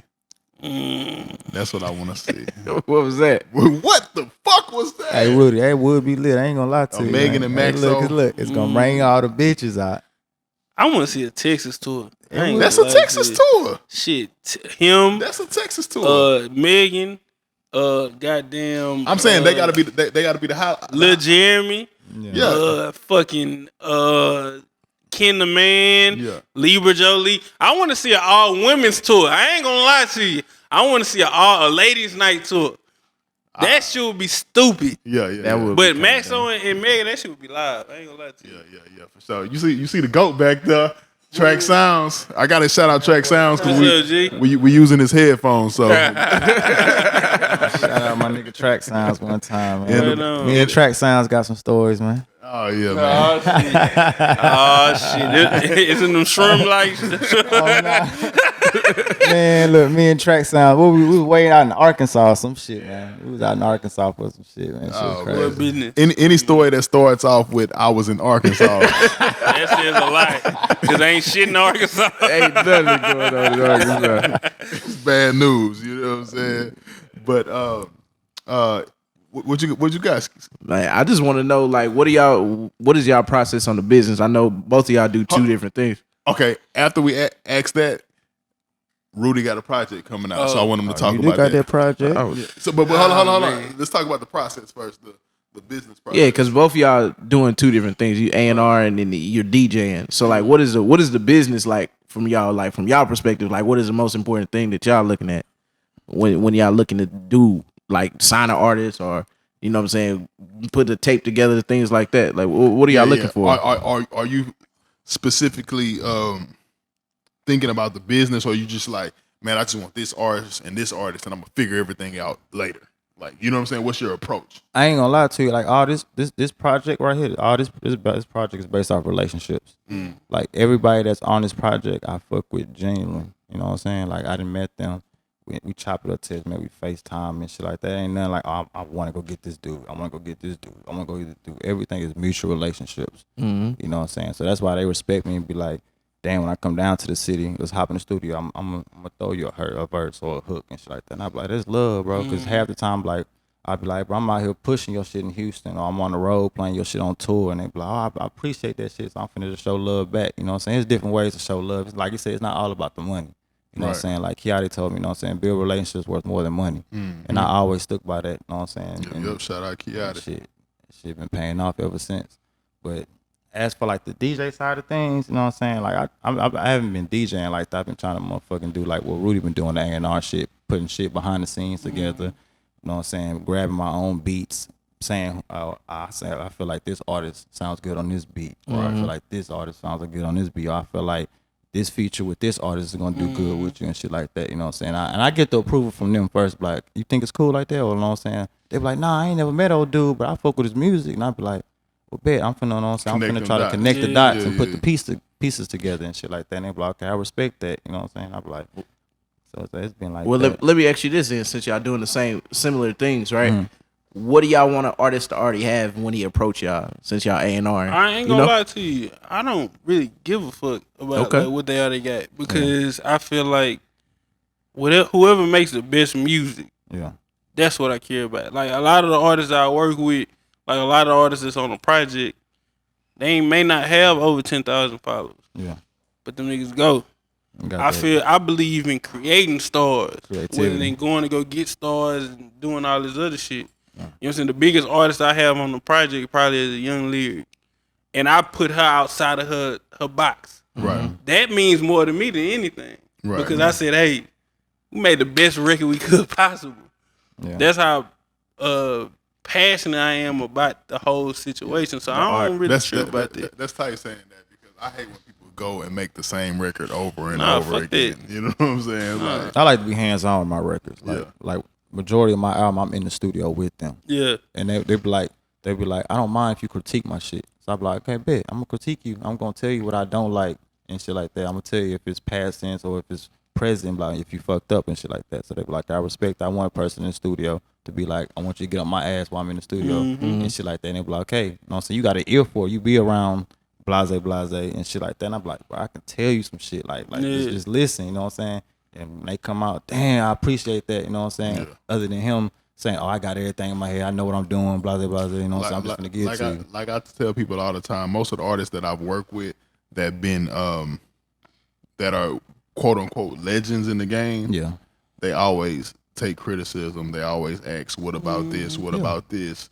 That's what I want to see. What was that? What the fuck was that? Hey, Rudy, that would be lit. I ain't gonna lie to you. Megan man. and Hey, Maxo. look, it's gonna bring all the bitches out. I want to see a Texas tour. I ain't That's gonna a lie to Texas you. tour. Shit. Him, That's a Texas tour. Megan, goddamn. I'm saying they gotta be the high. Lil Jeremy. Yeah. Fucking Ken the Man, Yeah. Libra Jolie. I want to see an all women's tour. I ain't gonna lie to you. I want to see a ladies' night tour. That shit would be stupid. Yeah. That would But Maxo and Megan, that shit would be live. I ain't gonna lie to you. Yeah, for sure. You see the goat back there. Track Sounds. I gotta shout out Track Sounds because What's up, G? we using his headphones. So Shout out my nigga Track Sounds one time, man. And Right on. Me and Track Sounds got some stories, man. Oh yeah, man. Oh shit! Isn't them Sremm lights? Man, look, me and Track Sound, we was waiting out in Arkansas or some shit, man. We was out in Arkansas for some shit, man. Shit was Oh, crazy. What business? Any story that starts off with "I was in Arkansas," That says a lot. Cause ain't shit in Arkansas. Ain't nothing going on in Arkansas. it's bad news. You know what I'm saying? But what you guys? Like, I just want to know, like, what is y'all process on the business? I know both of y'all do two different things. Okay, after we asked that, Rudy got a project coming out, so I want him to talk You about got that. that project? Oh, So, but hold on. Let's talk about the process first. The business process. yeah, because both of y'all doing two different things. You A&R and then you're DJing. So, like, what is the business like from y'all? Like, from y'all perspective, like, what is the most important thing that y'all looking at when y'all looking to do, like, sign an artist or, you know what I'm saying, put the tape together, things like that? Like, what are y'all looking for? Are you specifically thinking about the business, or you just like, man, I just want this artist, and I'm gonna figure everything out later? Like, you know what I'm saying? What's your approach? I ain't gonna lie to you. Like all this project right here, all this project is based off relationships. Like everybody that's on this project, I fuck with genuinely. You know what I'm saying? Like I done met them. We chop it up text, man. We FaceTime and shit like that. Ain't nothing like, oh, I want to go get this dude. I want to go get this dude. I want to go get this dude. Everything is mutual relationships. You know what I'm saying? So that's why they respect me and be like, damn, when I come down to the city, let's hop in the studio. I'm gonna throw you a verse or a hook and shit like that. And I be like, that's love, bro. Because half the time, like, I be like, bro, I'm out here pushing your shit in Houston, or I'm on the road playing your shit on tour, and they be like, oh, I appreciate that shit, so I'm finna just show love back. You know what I'm saying? There's different ways to show love. It's like you said, it's not all about the money. You know what I'm saying? Like Kiati told me, you know what I'm saying, build relationships worth more than money. And I always stuck by that, you know what I'm saying? Yep, shout out Kiati. Shit been paying off ever since. But as for like the DJ side of things, you know what I'm saying? Like I haven't been DJing like that. I've been trying to motherfucking do like what Rudy been doing, the A&R shit, putting shit behind the scenes together. You know what I'm saying? Grabbing my own beats, saying I feel like this artist sounds good on this beat, or I feel like this artist sounds good on this beat, or I feel like this feature with this artist is gonna do good with you and shit like that. You know what I'm saying? I get the approval from them first. Like, you think it's cool like that? Or you know what I'm saying? They be like, nah, I ain't never met old dude, but I fuck with his music. And I be like, well, bet I'm finna, you know what I'm saying? I'm finna try to connect the dots and put the pieces together and shit like that. And they be like, okay, I respect that. You know what I'm saying? I be like, so it's been like. Well, that. let me ask you this then, since y'all doing the similar things, right? What do y'all want an artist to already have when he approach y'all, since y'all A&R? I ain't gonna lie to you. I don't really give a fuck about like, what they already got, because I feel like whoever makes the best music, that's what I care about. Like a lot of the artists I work with, like a lot of artists that's on a project, they may not have over 10,000 followers. Yeah, but them niggas go. I believe in creating stars, rather than going to go get stars and doing all this other shit. You know what I'm saying? The biggest artist I have on the project probably is a Young Lyric. And I put her outside of her box. Right. That means more to me than anything. Right. Because I said, hey, we made the best record we could possible. Yeah. That's how passionate I am about the whole situation. So I don't really care about that. That's how you're saying that, because I hate when people go and make the same record over and over again. You know what I'm saying? Like, I like to be hands-on with my records. Like majority of my album, I'm in the studio with them. Yeah. And they be like, I don't mind if you critique my shit. So I be like, okay, bet, I'm gonna critique you. I'm gonna tell you what I don't like and shit like that. I'm gonna tell you if it's past tense or if it's present, like if you fucked up and shit like that. So they be like, I respect that one person in the studio to be like, I want you to get on my ass while I'm in the studio and shit like that. And they be like, okay, you know what I'm saying? You got an ear for it. You be around blase and shit like that. And I'm like, bro, I can tell you some shit. Like just listen, you know what I'm saying? And when they come out, damn, I appreciate that, you know what I'm saying? Yeah. Other than him saying, oh, I got everything in my head, I know what I'm doing, blah, you know what I'm saying? I'm just gonna give it to you. Like I tell people all the time, most of the artists that I've worked with that been that are quote unquote legends in the game, they always take criticism. They always ask, what about this? What about this?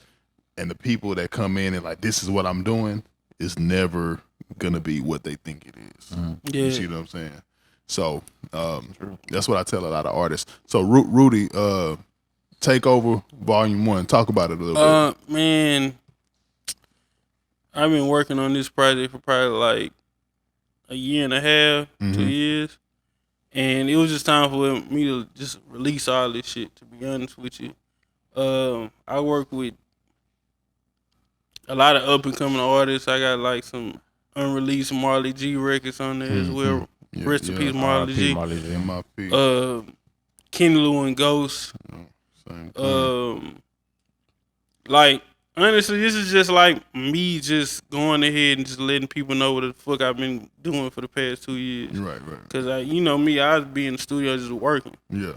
And the people that come in and like, this is what I'm doing, is never gonna be what they think it is. You see what I'm saying? So that's what I tell a lot of artists. So Rudy, Takeover Volume 1, talk about it a little bit. Man, I've been working on this project for probably like a year and a half, 2 years. And it was just time for me to just release all this shit, to be honest with you. I work with a lot of up and coming artists. I got like some unreleased Marley G records on there as well. Yeah, Rest in peace, Marley R.I.P. G. Marley G. MIP. Kenny Lou and Ghost. Same thing. Like honestly, this is just like me just going ahead and just letting people know what the fuck I've been doing for the past 2 years. Right. Cause you know me, I was be in the studio just working Yeah.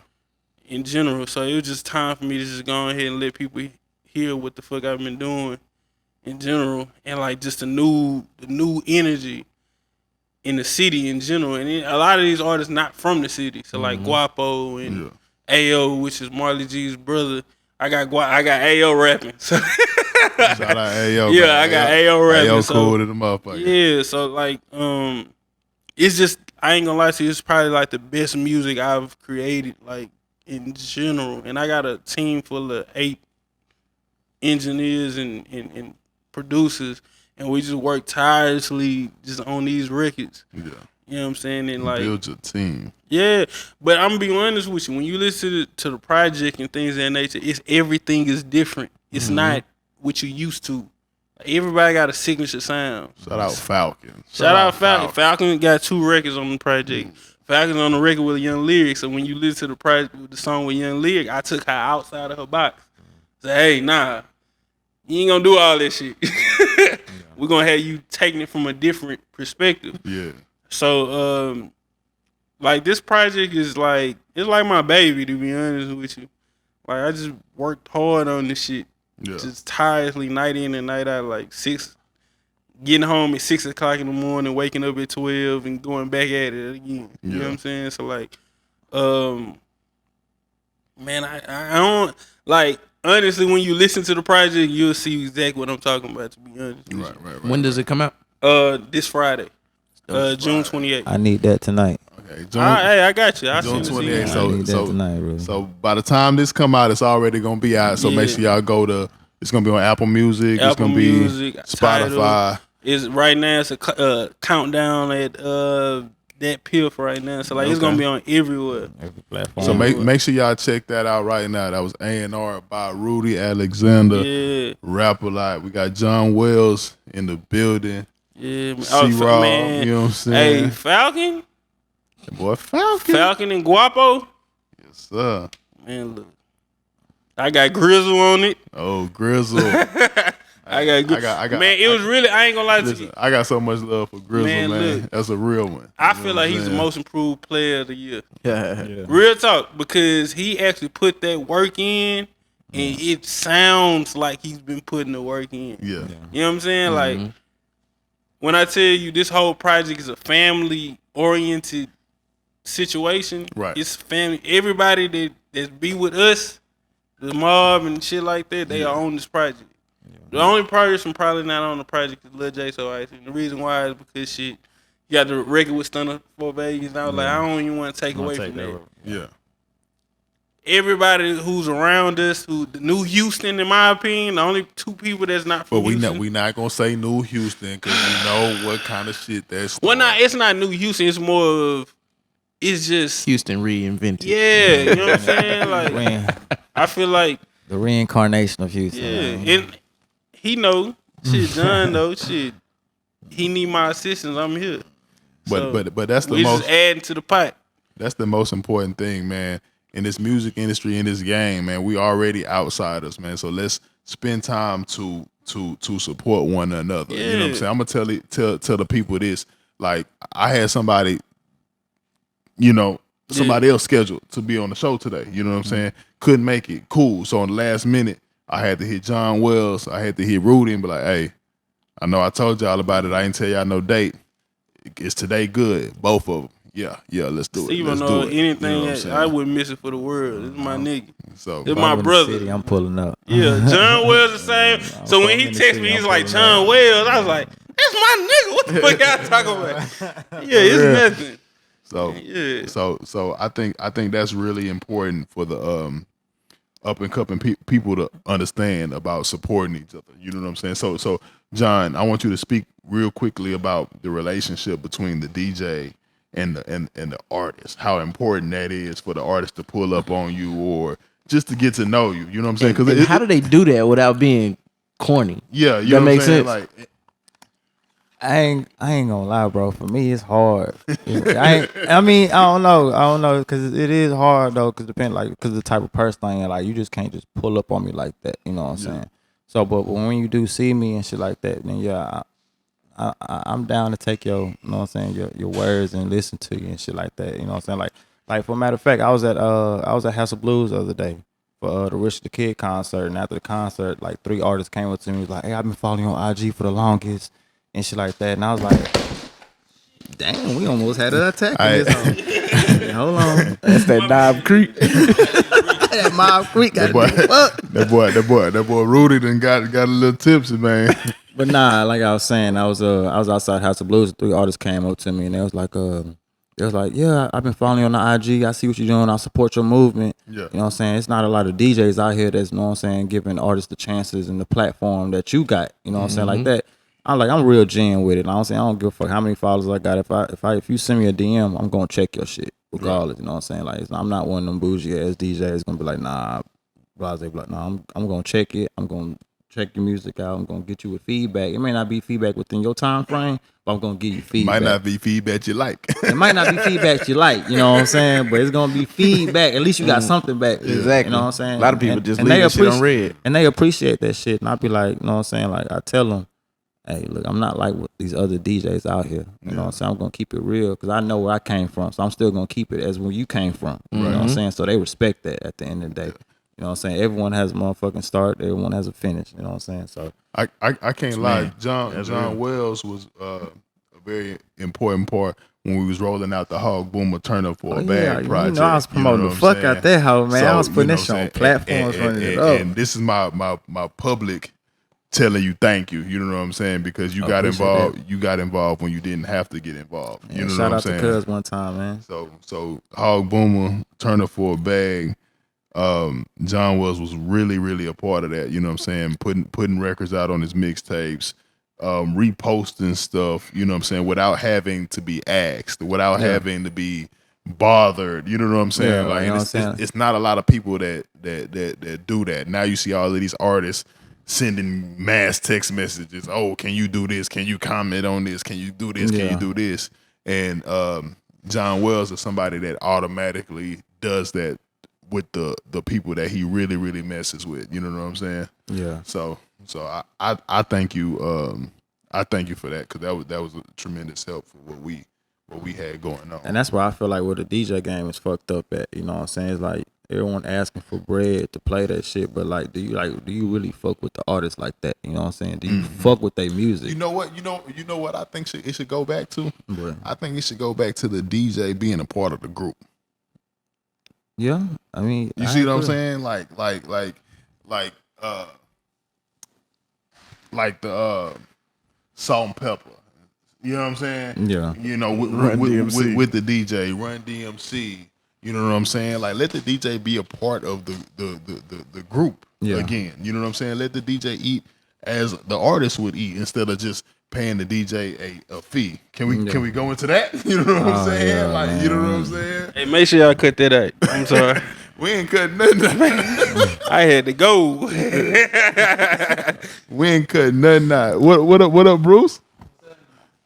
in general. So it was just time for me to just go ahead and let people hear what the fuck I've been doing in general, and like just the new energy in the city in general. And a lot of these artists not from the city, so like Guapo and Ayo, which is Marley G's brother. I got Ayo rapping. So Shout out Ayo. yeah, man. I got Ayo rapping. Ayo so, cool to the motherfucker. yeah, so like it's just, I ain't gonna lie to you, it's probably like the best music I've created like in general. And I got a team full of 8 engineers and producers, and we just work tirelessly just on these records. Yeah. You know what I'm saying? And like Build your team. yeah, but I'm gonna be honest with you. When you listen to the project and things of that nature, it's everything is different. It's not what you used to. Like, everybody got a signature sound. Shout out Falcon. Shout out Falcon. Falcon got 2 records on the project. Falcon's on the record with Young Lyric. So when you listen to the project, the song with Young Lyric, I took her outside of her box. Say, hey, nah, you ain't gonna do all this shit. We're gonna have you taking it from a different perspective. Yeah. So, like this project is like, it's like my baby, to be honest with you. Like I just worked hard on this shit, just tirelessly, night in and night out. Like getting home at 6 o'clock in the morning, waking up at 12, and going back at it again. You know what I'm saying? So like, man, I don't like. Honestly, when you listen to the project, you'll see exactly what I'm talking about. To be honest, Right. When does it come out? This Friday. June 28th. I need that tonight. Okay. Hey, I got you. June 28th. I need that tonight, bro. So by the time this come out, it's already gonna be out. So make sure y'all go to. It's gonna be on Apple Music. It's gonna be Spotify. Is right now. It's a countdown at that Piff right now. So like it's gonna be on everywhere. Every platform. So make sure y'all check that out right now. That was A&R by Rudy Alexander. Yeah. Rap a lot. We got John Wells in the building. Yeah, man. C-Raw, man. you know what I'm saying? Hey, Falcon. That boy Falcon. Falcon and Guapo. Yes, sir. Man, look. I got Grizzle on it. Oh, Grizzle. I got. Man, it was really. I ain't gonna lie to you. I got so much love for Grizzle, man. Look, that's a real one. I feel like he's the most improved player of the year. Yeah. Real talk, because he actually put that work in, and it sounds like he's been putting the work in. Yeah. You know what I'm saying? Like, when I tell you this whole project is a family-oriented situation, right? It's family. Everybody that be with us, the mob and shit like that, they are on this project. The only person probably not on the project is Lil J. So and the reason why is because shit, you got the record with Stunner for Vegas. And I was like, I don't even want to take away from that. Yeah. Everybody who's around us, the New Houston, in my opinion, the only 2 people that's not from Houston. But we not gonna say New Houston because we know what kind of shit that's. Well, it's not New Houston. It's more of, it's just Houston reinvented. Yeah, you know what I'm saying? Like, I feel like the reincarnation of Houston. Yeah, and he know shit. John know shit. He need my assistance. I'm here. But that's the we most just adding to the pot. That's the most important thing, man. In this music industry, in this game, man, we already outsiders, man. So let's spend time to support one another. Yeah. You know what I'm saying? I'm gonna tell the people this. Like, I had somebody, somebody else scheduled to be on the show today. You know what I'm saying? Couldn't make it. Cool. So in the last minute, I had to hit John Wells. I had to hit Rudy and be like, hey, I know I told y'all about it. I didn't tell y'all no date. Is today good? Both of them. Yeah, let's do it. Even though anything I wouldn't miss it for the world. This is my nigga. So it's my brother. City, I'm pulling up. Yeah, John Wells the same. So when he texted me, he's like, John Wells. I was like, that's my nigga. What the fuck y'all talking about? Yeah, it's nothing. So I think that's really important for the up and coming people to understand about supporting each other. You know what I'm saying? So John, I want you to speak real quickly about the relationship between the DJ and the artist. How important that is for the artist to pull up on you or just to get to know you. You know what I'm saying? And how do they do that without being corny. Yeah, you That know what I'm makes saying? sense. Like, I ain't gonna lie, bro. For me, it's hard. I mean, I don't know, because it is hard though, because the type of person I am. Like, you just can't just pull up on me like that. You know what I'm saying? So, but when you do see me and shit like that, then yeah, I'm down to take your, you know what I'm saying, your words and listen to you and shit like that. You know what I'm saying? Like for a matter of fact, I was at House of Blues the other day for the Rich the Kid concert, and after the concert, like 3 artists came up to me, was like, "Hey, I've been following you on IG for the longest." And shit like that. And I was like, damn, we almost had an attack in this home. Hold on. That's that Knob Creek. That Mob Creek got that boy Rudy done got a little tipsy, man. But nah, like I was saying, I was outside House of Blues. 3 artists came up to me and they was like, yeah, I've been following you on the IG. I see what you're doing. I support your movement. Yeah. You know what I'm saying? It's not a lot of DJs out here that's, you know what I'm saying, giving artists the chances and the platform that you got. You know what I'm saying? Like that. I'm real gen with it. You know what I'm saying? I don't give a fuck how many followers I got. If you send me a DM, I'm gonna check your shit regardless. You know what I'm saying? Like, I'm not one of them bougie ass DJs gonna be like, nah, blah blah blah. Nah, I'm gonna check it. I'm gonna check your music out. I'm gonna get you with feedback. It may not be feedback within your time frame, but I'm gonna give you feedback. Might not be feedback you like. It might not be feedback you like, you know what I'm saying? But it's gonna be feedback. At least you got something back. Exactly. You know what I'm saying? A lot of people just and leave they that shit on red. And they appreciate that shit. And I be like, you know what I'm saying? Like, I tell them, hey, look, I'm not like what these other DJs out here. You know what I'm saying? I'm gonna keep it real because I know where I came from. So I'm still gonna keep it as where you came from. You know what I'm saying? So they respect that at the end of the day. You know what I'm saying? Everyone has a motherfucking start. Everyone has a finish. You know what I'm saying? So I can't lie. John Wells was a very important part when we was rolling out the Hog Boomer Turn Up for a Bag project. You know, I was promoting the fuck out that hoe, man. I was putting that shit on platforms, running it up. And this is my public telling you thank you. You know what I'm saying? Because you got involved. You got involved when you didn't have to get involved. You know what I'm saying? Shout out to Cuz one time, man. So Hog Boomer Turn Up for a Bag. John Wells was really a part of that. You know what I'm saying? Putting records out on his mixtapes. Reposting stuff, you know what I'm saying, without having to be asked, without having to be bothered, you know what I'm saying? Yeah, like, you know it's not a lot of people that do that. Now you see all of these artists sending mass text messages. Oh, can you do this? Can you comment on this? Can you do this? Can you do this? And John Wells is somebody that automatically does that with the people that he really messes with. You know what I'm saying? Yeah. So I thank you. I thank you for that because that was a tremendous help for what we had going on. And that's where I feel like where the DJ game is fucked up at. You know what I'm saying? It's like everyone asking for bread to play that shit, but like, do you really fuck with the artists like that? You know what I'm saying? Do you fuck with their music? You know what? You know what I think it should go back to? What? I think it should go back to the DJ being a part of the group. Yeah, I mean, you see what I'm saying? Like the Salt and Pepper. You know what I'm saying? Yeah. You know, with the DJ, Run DMC. You know what I'm saying? Like, let the DJ be a part of the group again. You know what I'm saying? Let the DJ eat as the artist would eat instead of just paying the DJ a fee. Can we go into that? You know what I'm saying? Yeah, like, you know what I'm saying? Hey, make sure y'all cut that out. I'm sorry. We ain't cutting nothing out. I had to go. We ain't cutting nothing out. What up, Bruce?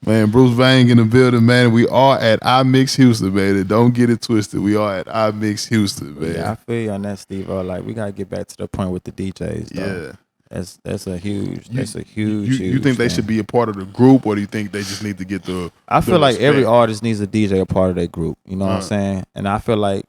Man, Bruce Vang in the building, man. We are at iMix Houston, man. Don't get it twisted. We are at iMix Houston, man. Yeah, I feel you on that, Steve. Like, we gotta get back to the point with the DJs, though. Yeah. That's a huge You think they should be a part of the group, or do you think they just need to get the I feel like every artist needs a DJ a part of their group. You know what I'm saying? And I feel like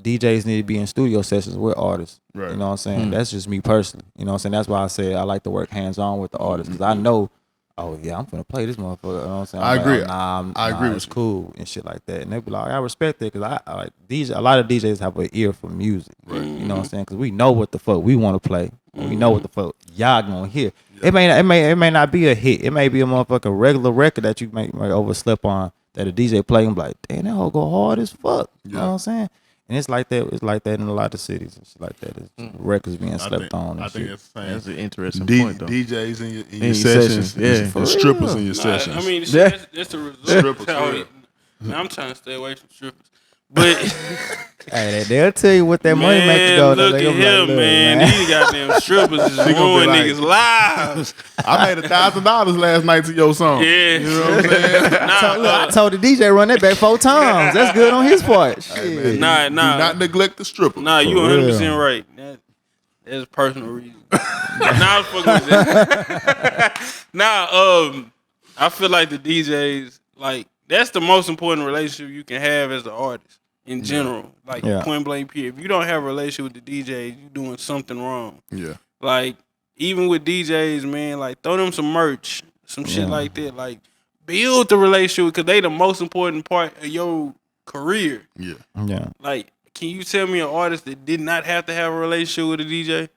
DJs need to be in studio sessions with artists. Right. You know what I'm saying? That's just me personally. You know what I'm saying? That's why I say I like to work hands-on with the artists, because I know, oh yeah, I'm finna play this motherfucker. You know what I'm saying? I agree. I agree. It's cool and shit like that. And they be like, I respect it, because I like DJ. A lot of DJs have an ear for music. Right. You know what I'm saying? Because we know what the fuck we want to play. We know what the fuck y'all gonna hear. Yeah. It may not be a hit. It may be a motherfucking regular record that you might overslip on, that a DJ play and be like, damn, that hoe go hard as fuck. You know what I'm saying? And it's like that. It's like that in a lot of cities and shit like that. Records being slept on. And I think that's the same. That's an interesting point, though. DJs in your sessions, yeah, strippers in your sessions. I mean, that's the result. Now, I'm trying to stay away from strippers, But Hey, they'll tell you what that money man, make to go. look at him, man. These goddamn strippers is They gonna ruining be like- niggas' lives. I made $1,000 last night to your song. Yeah. You know what I'm saying? I told the DJ run that back 4 times. That's good on his part. Shit. Nah. Do not neglect the stripper. Nah, you For 100% real. right. That's a personal reason. Nah, I was fucking with that. Nah, I feel like the DJs, like, that's the most important relationship you can have as an artist in general. Like, point blank period. If you don't have a relationship with the DJs, you're doing something wrong. Yeah. Like, even with DJs, man, like, throw them some merch, some shit like that. Like, build the relationship because they the most important part of your career. Yeah. Yeah. Like, can you tell me an artist that did not have to have a relationship with a DJ?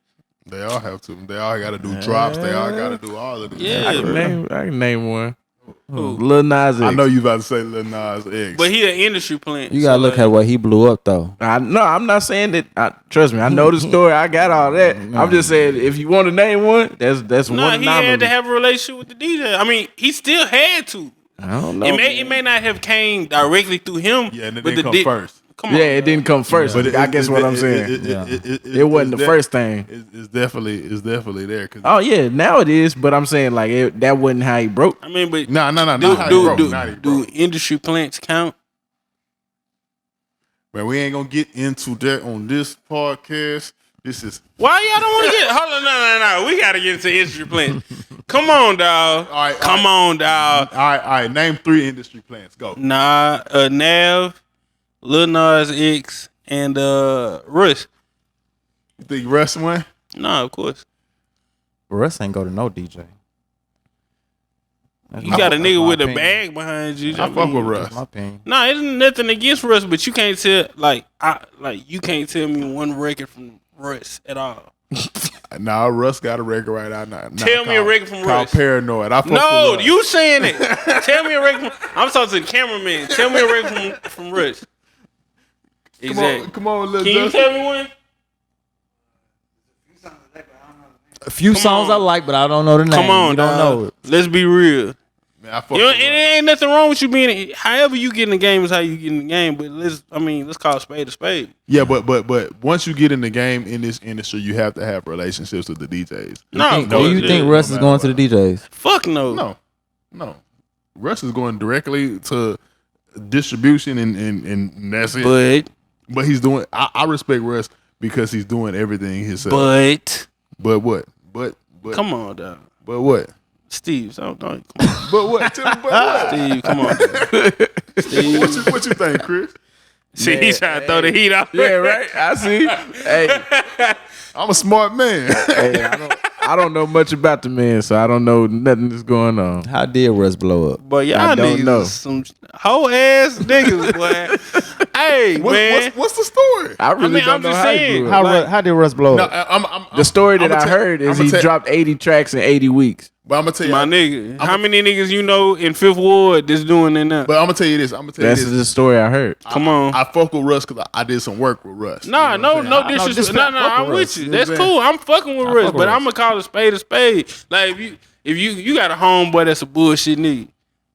They all have to. They all got to do drops. They all got to do all of this. Yeah, I can name one. Lil Nas X. I know you about to say Lil Nas X. But he an industry plant. You gotta look at what he blew up though. No, I'm not saying that. Trust me, I know the story. I got all that. I'm just saying, if you want to name one, that's No, one. he had to have a relationship with the DJ. I mean, he still had to. I don't know. It may not have came directly through him. Yeah, and it but didn't the come first. Come on, Yeah, it didn't come first. But I guess what I'm saying. It wasn't the first thing. It's definitely there. Oh yeah, now it is. But I'm saying like that wasn't how he broke. I mean, but do industry plants count? Man, we ain't gonna get into that on this podcast. This is why y'all don't want to get. Hold on, no. We gotta get into industry plants. Come on, dog. All right, Come on, dog. All right. Name 3 industry plants. Go. Nav, Lil Nas X, and Russ. You think Russ won? No, of course. Russ ain't go to no DJ. You got a nigga with a bag behind you. I fuck with Russ. That's my opinion. Nah, it's nothing against Russ, but you can't tell you can't tell me one record from Russ at all. Nah, Russ got a record right out now. Tell me a record from called Russ. Paranoid. I fuck with No, Russ. you saying it. Tell me a record from. I'm talking to the cameraman. Tell me a record from Russ. Exactly. Come on, Lil Can you Justin. tell me one? A few songs I like, but I don't know the name. Come on, you don't dog. know it. Let's be real. Man, I fuck You know, with it Russ. ain't nothing wrong with you being. However you get in the game is how you get in the game. But let's call a spade a spade. Yeah, but once you get in the game in this industry, you have to have relationships with the DJs. Do you think Russ is going to the DJs? Fuck no. No. Russ is going directly to distribution and that's it. But he's doing. I respect Russ because he's doing everything himself. But what? But Come on, dog. But what? Steve, so don't. Come on. But what? Tell me but what? Steve, come on. Steve. What you think, Chris? See, he's trying to throw the heat off. Yeah, right. I see. Hey, I'm a smart man. hey, I don't know much about the man, so I don't know nothing that's going on. How did Russ blow up? But y'all I don't niggas know. is some whole ass niggas, boy. Hey, man. What's the story? I really I'm don't know just how he saying. blew up. How did Russ blow No, up? The story that I heard is he dropped 80 tracks in 80 weeks. But I'm gonna tell you, My nigga. How many niggas you know in Fifth Ward that's doing that now? But I'm gonna tell you this. That's the story I heard. Come on. I fuck with Russ because I did some work with Russ. Nah, You know what no I'm saying? disrespect. No, I'm with Russ. you. You know That's what I'm cool. I'm fucking with Russ, fuck with but Russ. I'm gonna call a spade. Like if you got a homeboy that's a bullshit nigga,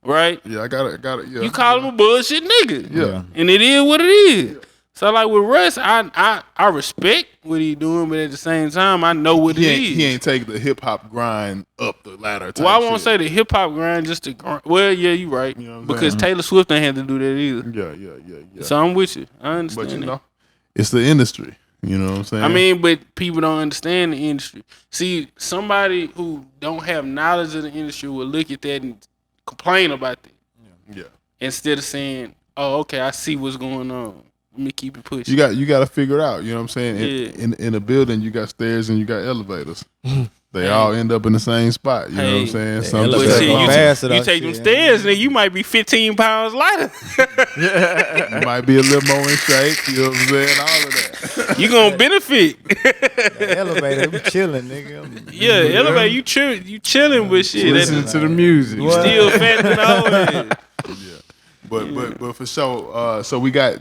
right? Yeah, I got it. Yeah, You call him a bullshit nigga. Yeah. And it is what it is. So like with Russ, I respect what he doing, but at the same time, I know what He it ain't, is. he ain't take the hip hop grind up the ladder. Type Well, I won't shit. say the hip hop grind, just the grind. Well, yeah, you right. You know what I'm Because saying? Taylor Swift ain't had to do that either. Yeah. So I'm with you. I understand. But you that. know, it's the industry. You know what I'm saying? I mean, but people don't understand the industry. See, somebody who don't have knowledge of the industry will look at that and complain about that yeah. instead of saying, "Oh, okay, I see what's going on. Let me keep it pushing." You got to figure it out. You know what I'm saying? Yeah. In a building, you got stairs and you got elevators. They all end up in the same spot. You know what I'm saying? Some But elevator see, go you, faster, you though, take them shit. stairs, then you might be 15 pounds lighter. you might be a little more in shape. You know what I'm saying? All of that. You gonna benefit. The elevator, we chilling, nigga. Yeah, elevate. You chilling with shit. Listen to the music. You still fat than always. But for sure, so we got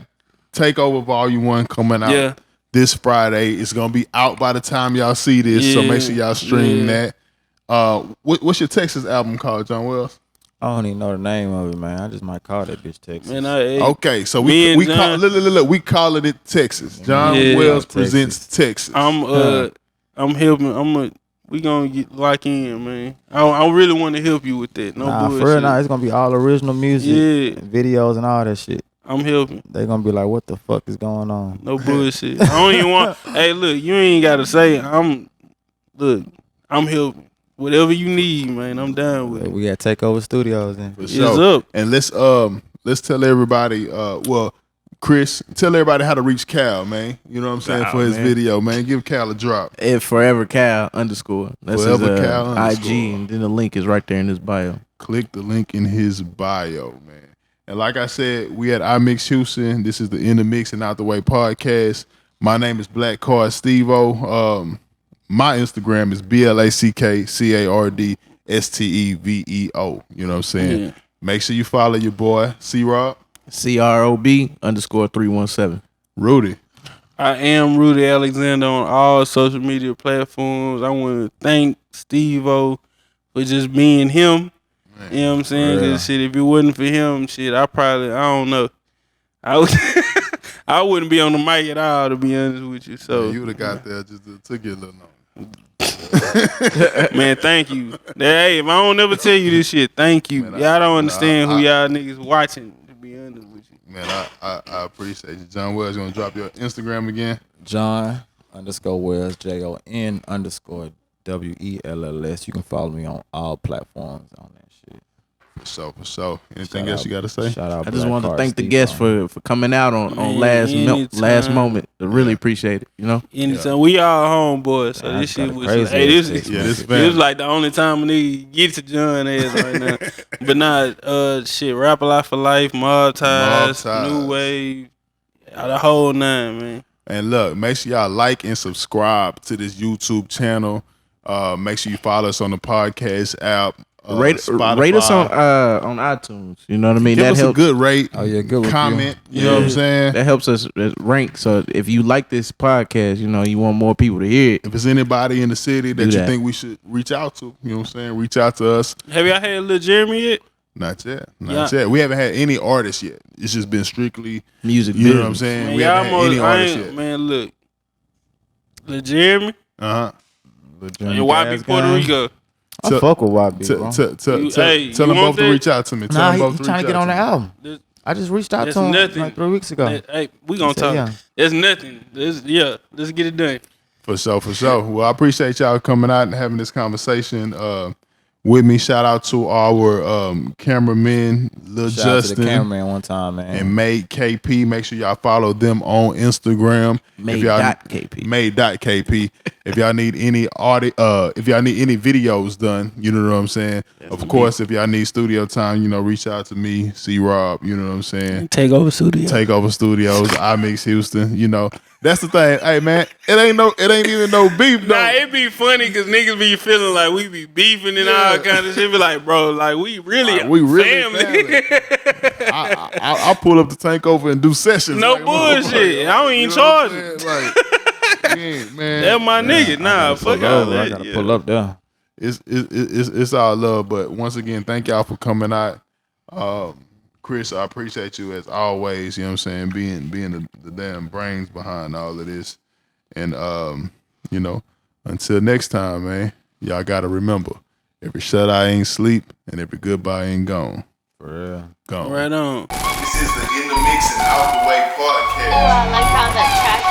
Takeover Volume 1 coming out Yeah. this Friday. It's gonna be out by the time y'all see this, so Yeah. make sure y'all stream Yeah. that. What's your Texas album called, John Wells? I don't even know the name of it, man. I just might call that bitch Texas. Man, Okay, so Me and we John- call look, we calling it Texas. John Yeah. Wells Texas. presents Texas. I'm helping. We gonna get lock in, man. I really want to help you with that. No Nah, bullshit. for real, nah, it's gonna be all original music, Yeah. and videos, and all that shit. I'm helping. They gonna be like, "What the fuck is going on?" No bullshit. I don't even want. Hey, look, you ain't gotta say I'm helping. Whatever you need, man, I'm down with it. We got Takeover Studios then. For It's sure. up. And let's tell everybody. Well, Chris, tell everybody how to reach Cal, man. You know what I'm saying Cal, for his man. video, man. Give Cal a drop. Forever Cal _ That's Forever his, Cal _ IG, and then the link is right there in his bio. Click the link in his bio, man. And like I said, we at iMix Houston. This is the In the Mix and Out the Way podcast. My name is Blackcard Stevo. My Instagram is BlackCardSteveo. You know what I'm saying? Yeah. Make sure you follow your boy, C-Rob. CROB _317. Rudy. I am Rudy Alexander on all social media platforms. I want to thank Steve-O for just being him. You know what I'm saying? Yeah. 'Cause shit, if it wasn't for him, shit, I don't know. I wouldn't be on the mic at all, to be honest with you. So, You would have got there, just took you a little long. man, thank you. Hey, if I don't never tell you this shit, thank you. Man, y'all don't understand who y'all niggas watching, to be honest with you. Man, I appreciate you. John Wells, you want to drop your Instagram again? John _Wells JON_WELLS. You can follow me on all platforms on that shit. For sure. Anything Shout else out- you got to say? Shout out. I just wanted to Blackcard thank the Steve guests on. for coming out on Man, last anytime. moment. I really appreciate it. You know, Anytime we all homeboys, so Man, I this just got shit a was crazy hey, ass this text is Yeah, this message. family. it was like the only time a nigga get to John ass right now. But nah, shit, Rap a Lot for Life, Mob Ties, Ties. New Wave, the whole nine, man. And look, make sure y'all like and subscribe to this YouTube channel. Make sure you follow us on the podcast app. rate us on iTunes. You know what I mean? Give That us helps. a good rate. Oh yeah, good review. Comment. You know what I'm saying? That helps us rank. So if you like this podcast, you know you want more people to hear it. If there's anybody in the city that Do you that. think we should reach out to, you know what I'm saying? Reach out to us. Have y'all had Lil Jeremy yet? Not yet. Yeah. We haven't had any artists yet. It's just been strictly, Music. you know what I'm business. saying? Man, We haven't had any artists yet. man, look. Lil Jeremy Uh-huh. and YB Puerto Rico. I Tell- fuck with YB, bro. Hey, Tell you them want both to that? reach out to me. Tell Nah, them he both to trying reach to get out on the me. album. This- I just reached out That's to him nothing. like 3 weeks ago. Hey, we gonna He said, talk. yeah. There's nothing. Let's get it done. For sure. Well, I appreciate y'all coming out and having this conversation with me. Shout out to our cameraman, Lil Shout out to the Justin, cameraman one time, man. and Made KP. Make sure y'all follow them on Instagram. Made.KP. Made.KP. If y'all need any audio, if y'all need any videos done, you know what I'm saying. Of course, if y'all need studio time, you know, reach out to me, C-Rob. You know what I'm saying. Take over studio. Takeover Studios, iMix Houston. You know, that's the thing. Hey man, it ain't even no beef though. Nah, it be funny because niggas be feeling like we be beefing and all kind of shit. Be like, bro, like we really family. I pull up the tank over and do sessions. No like, bullshit. I don't even you know charge what him. I'm saying? Like, man, That's my nigga. Nah, fuck all I that. gotta Yeah. pull up there. it's all love. But once again, thank y'all for coming out. Chris, I appreciate you as always. You know what I'm saying, being the damn brains behind all of this. And you know, until next time, man, y'all gotta remember, every shut eye ain't sleep and every goodbye ain't gone. For real. Gone. Right on. This is the In the Mix and Out the Way podcast. I like how that track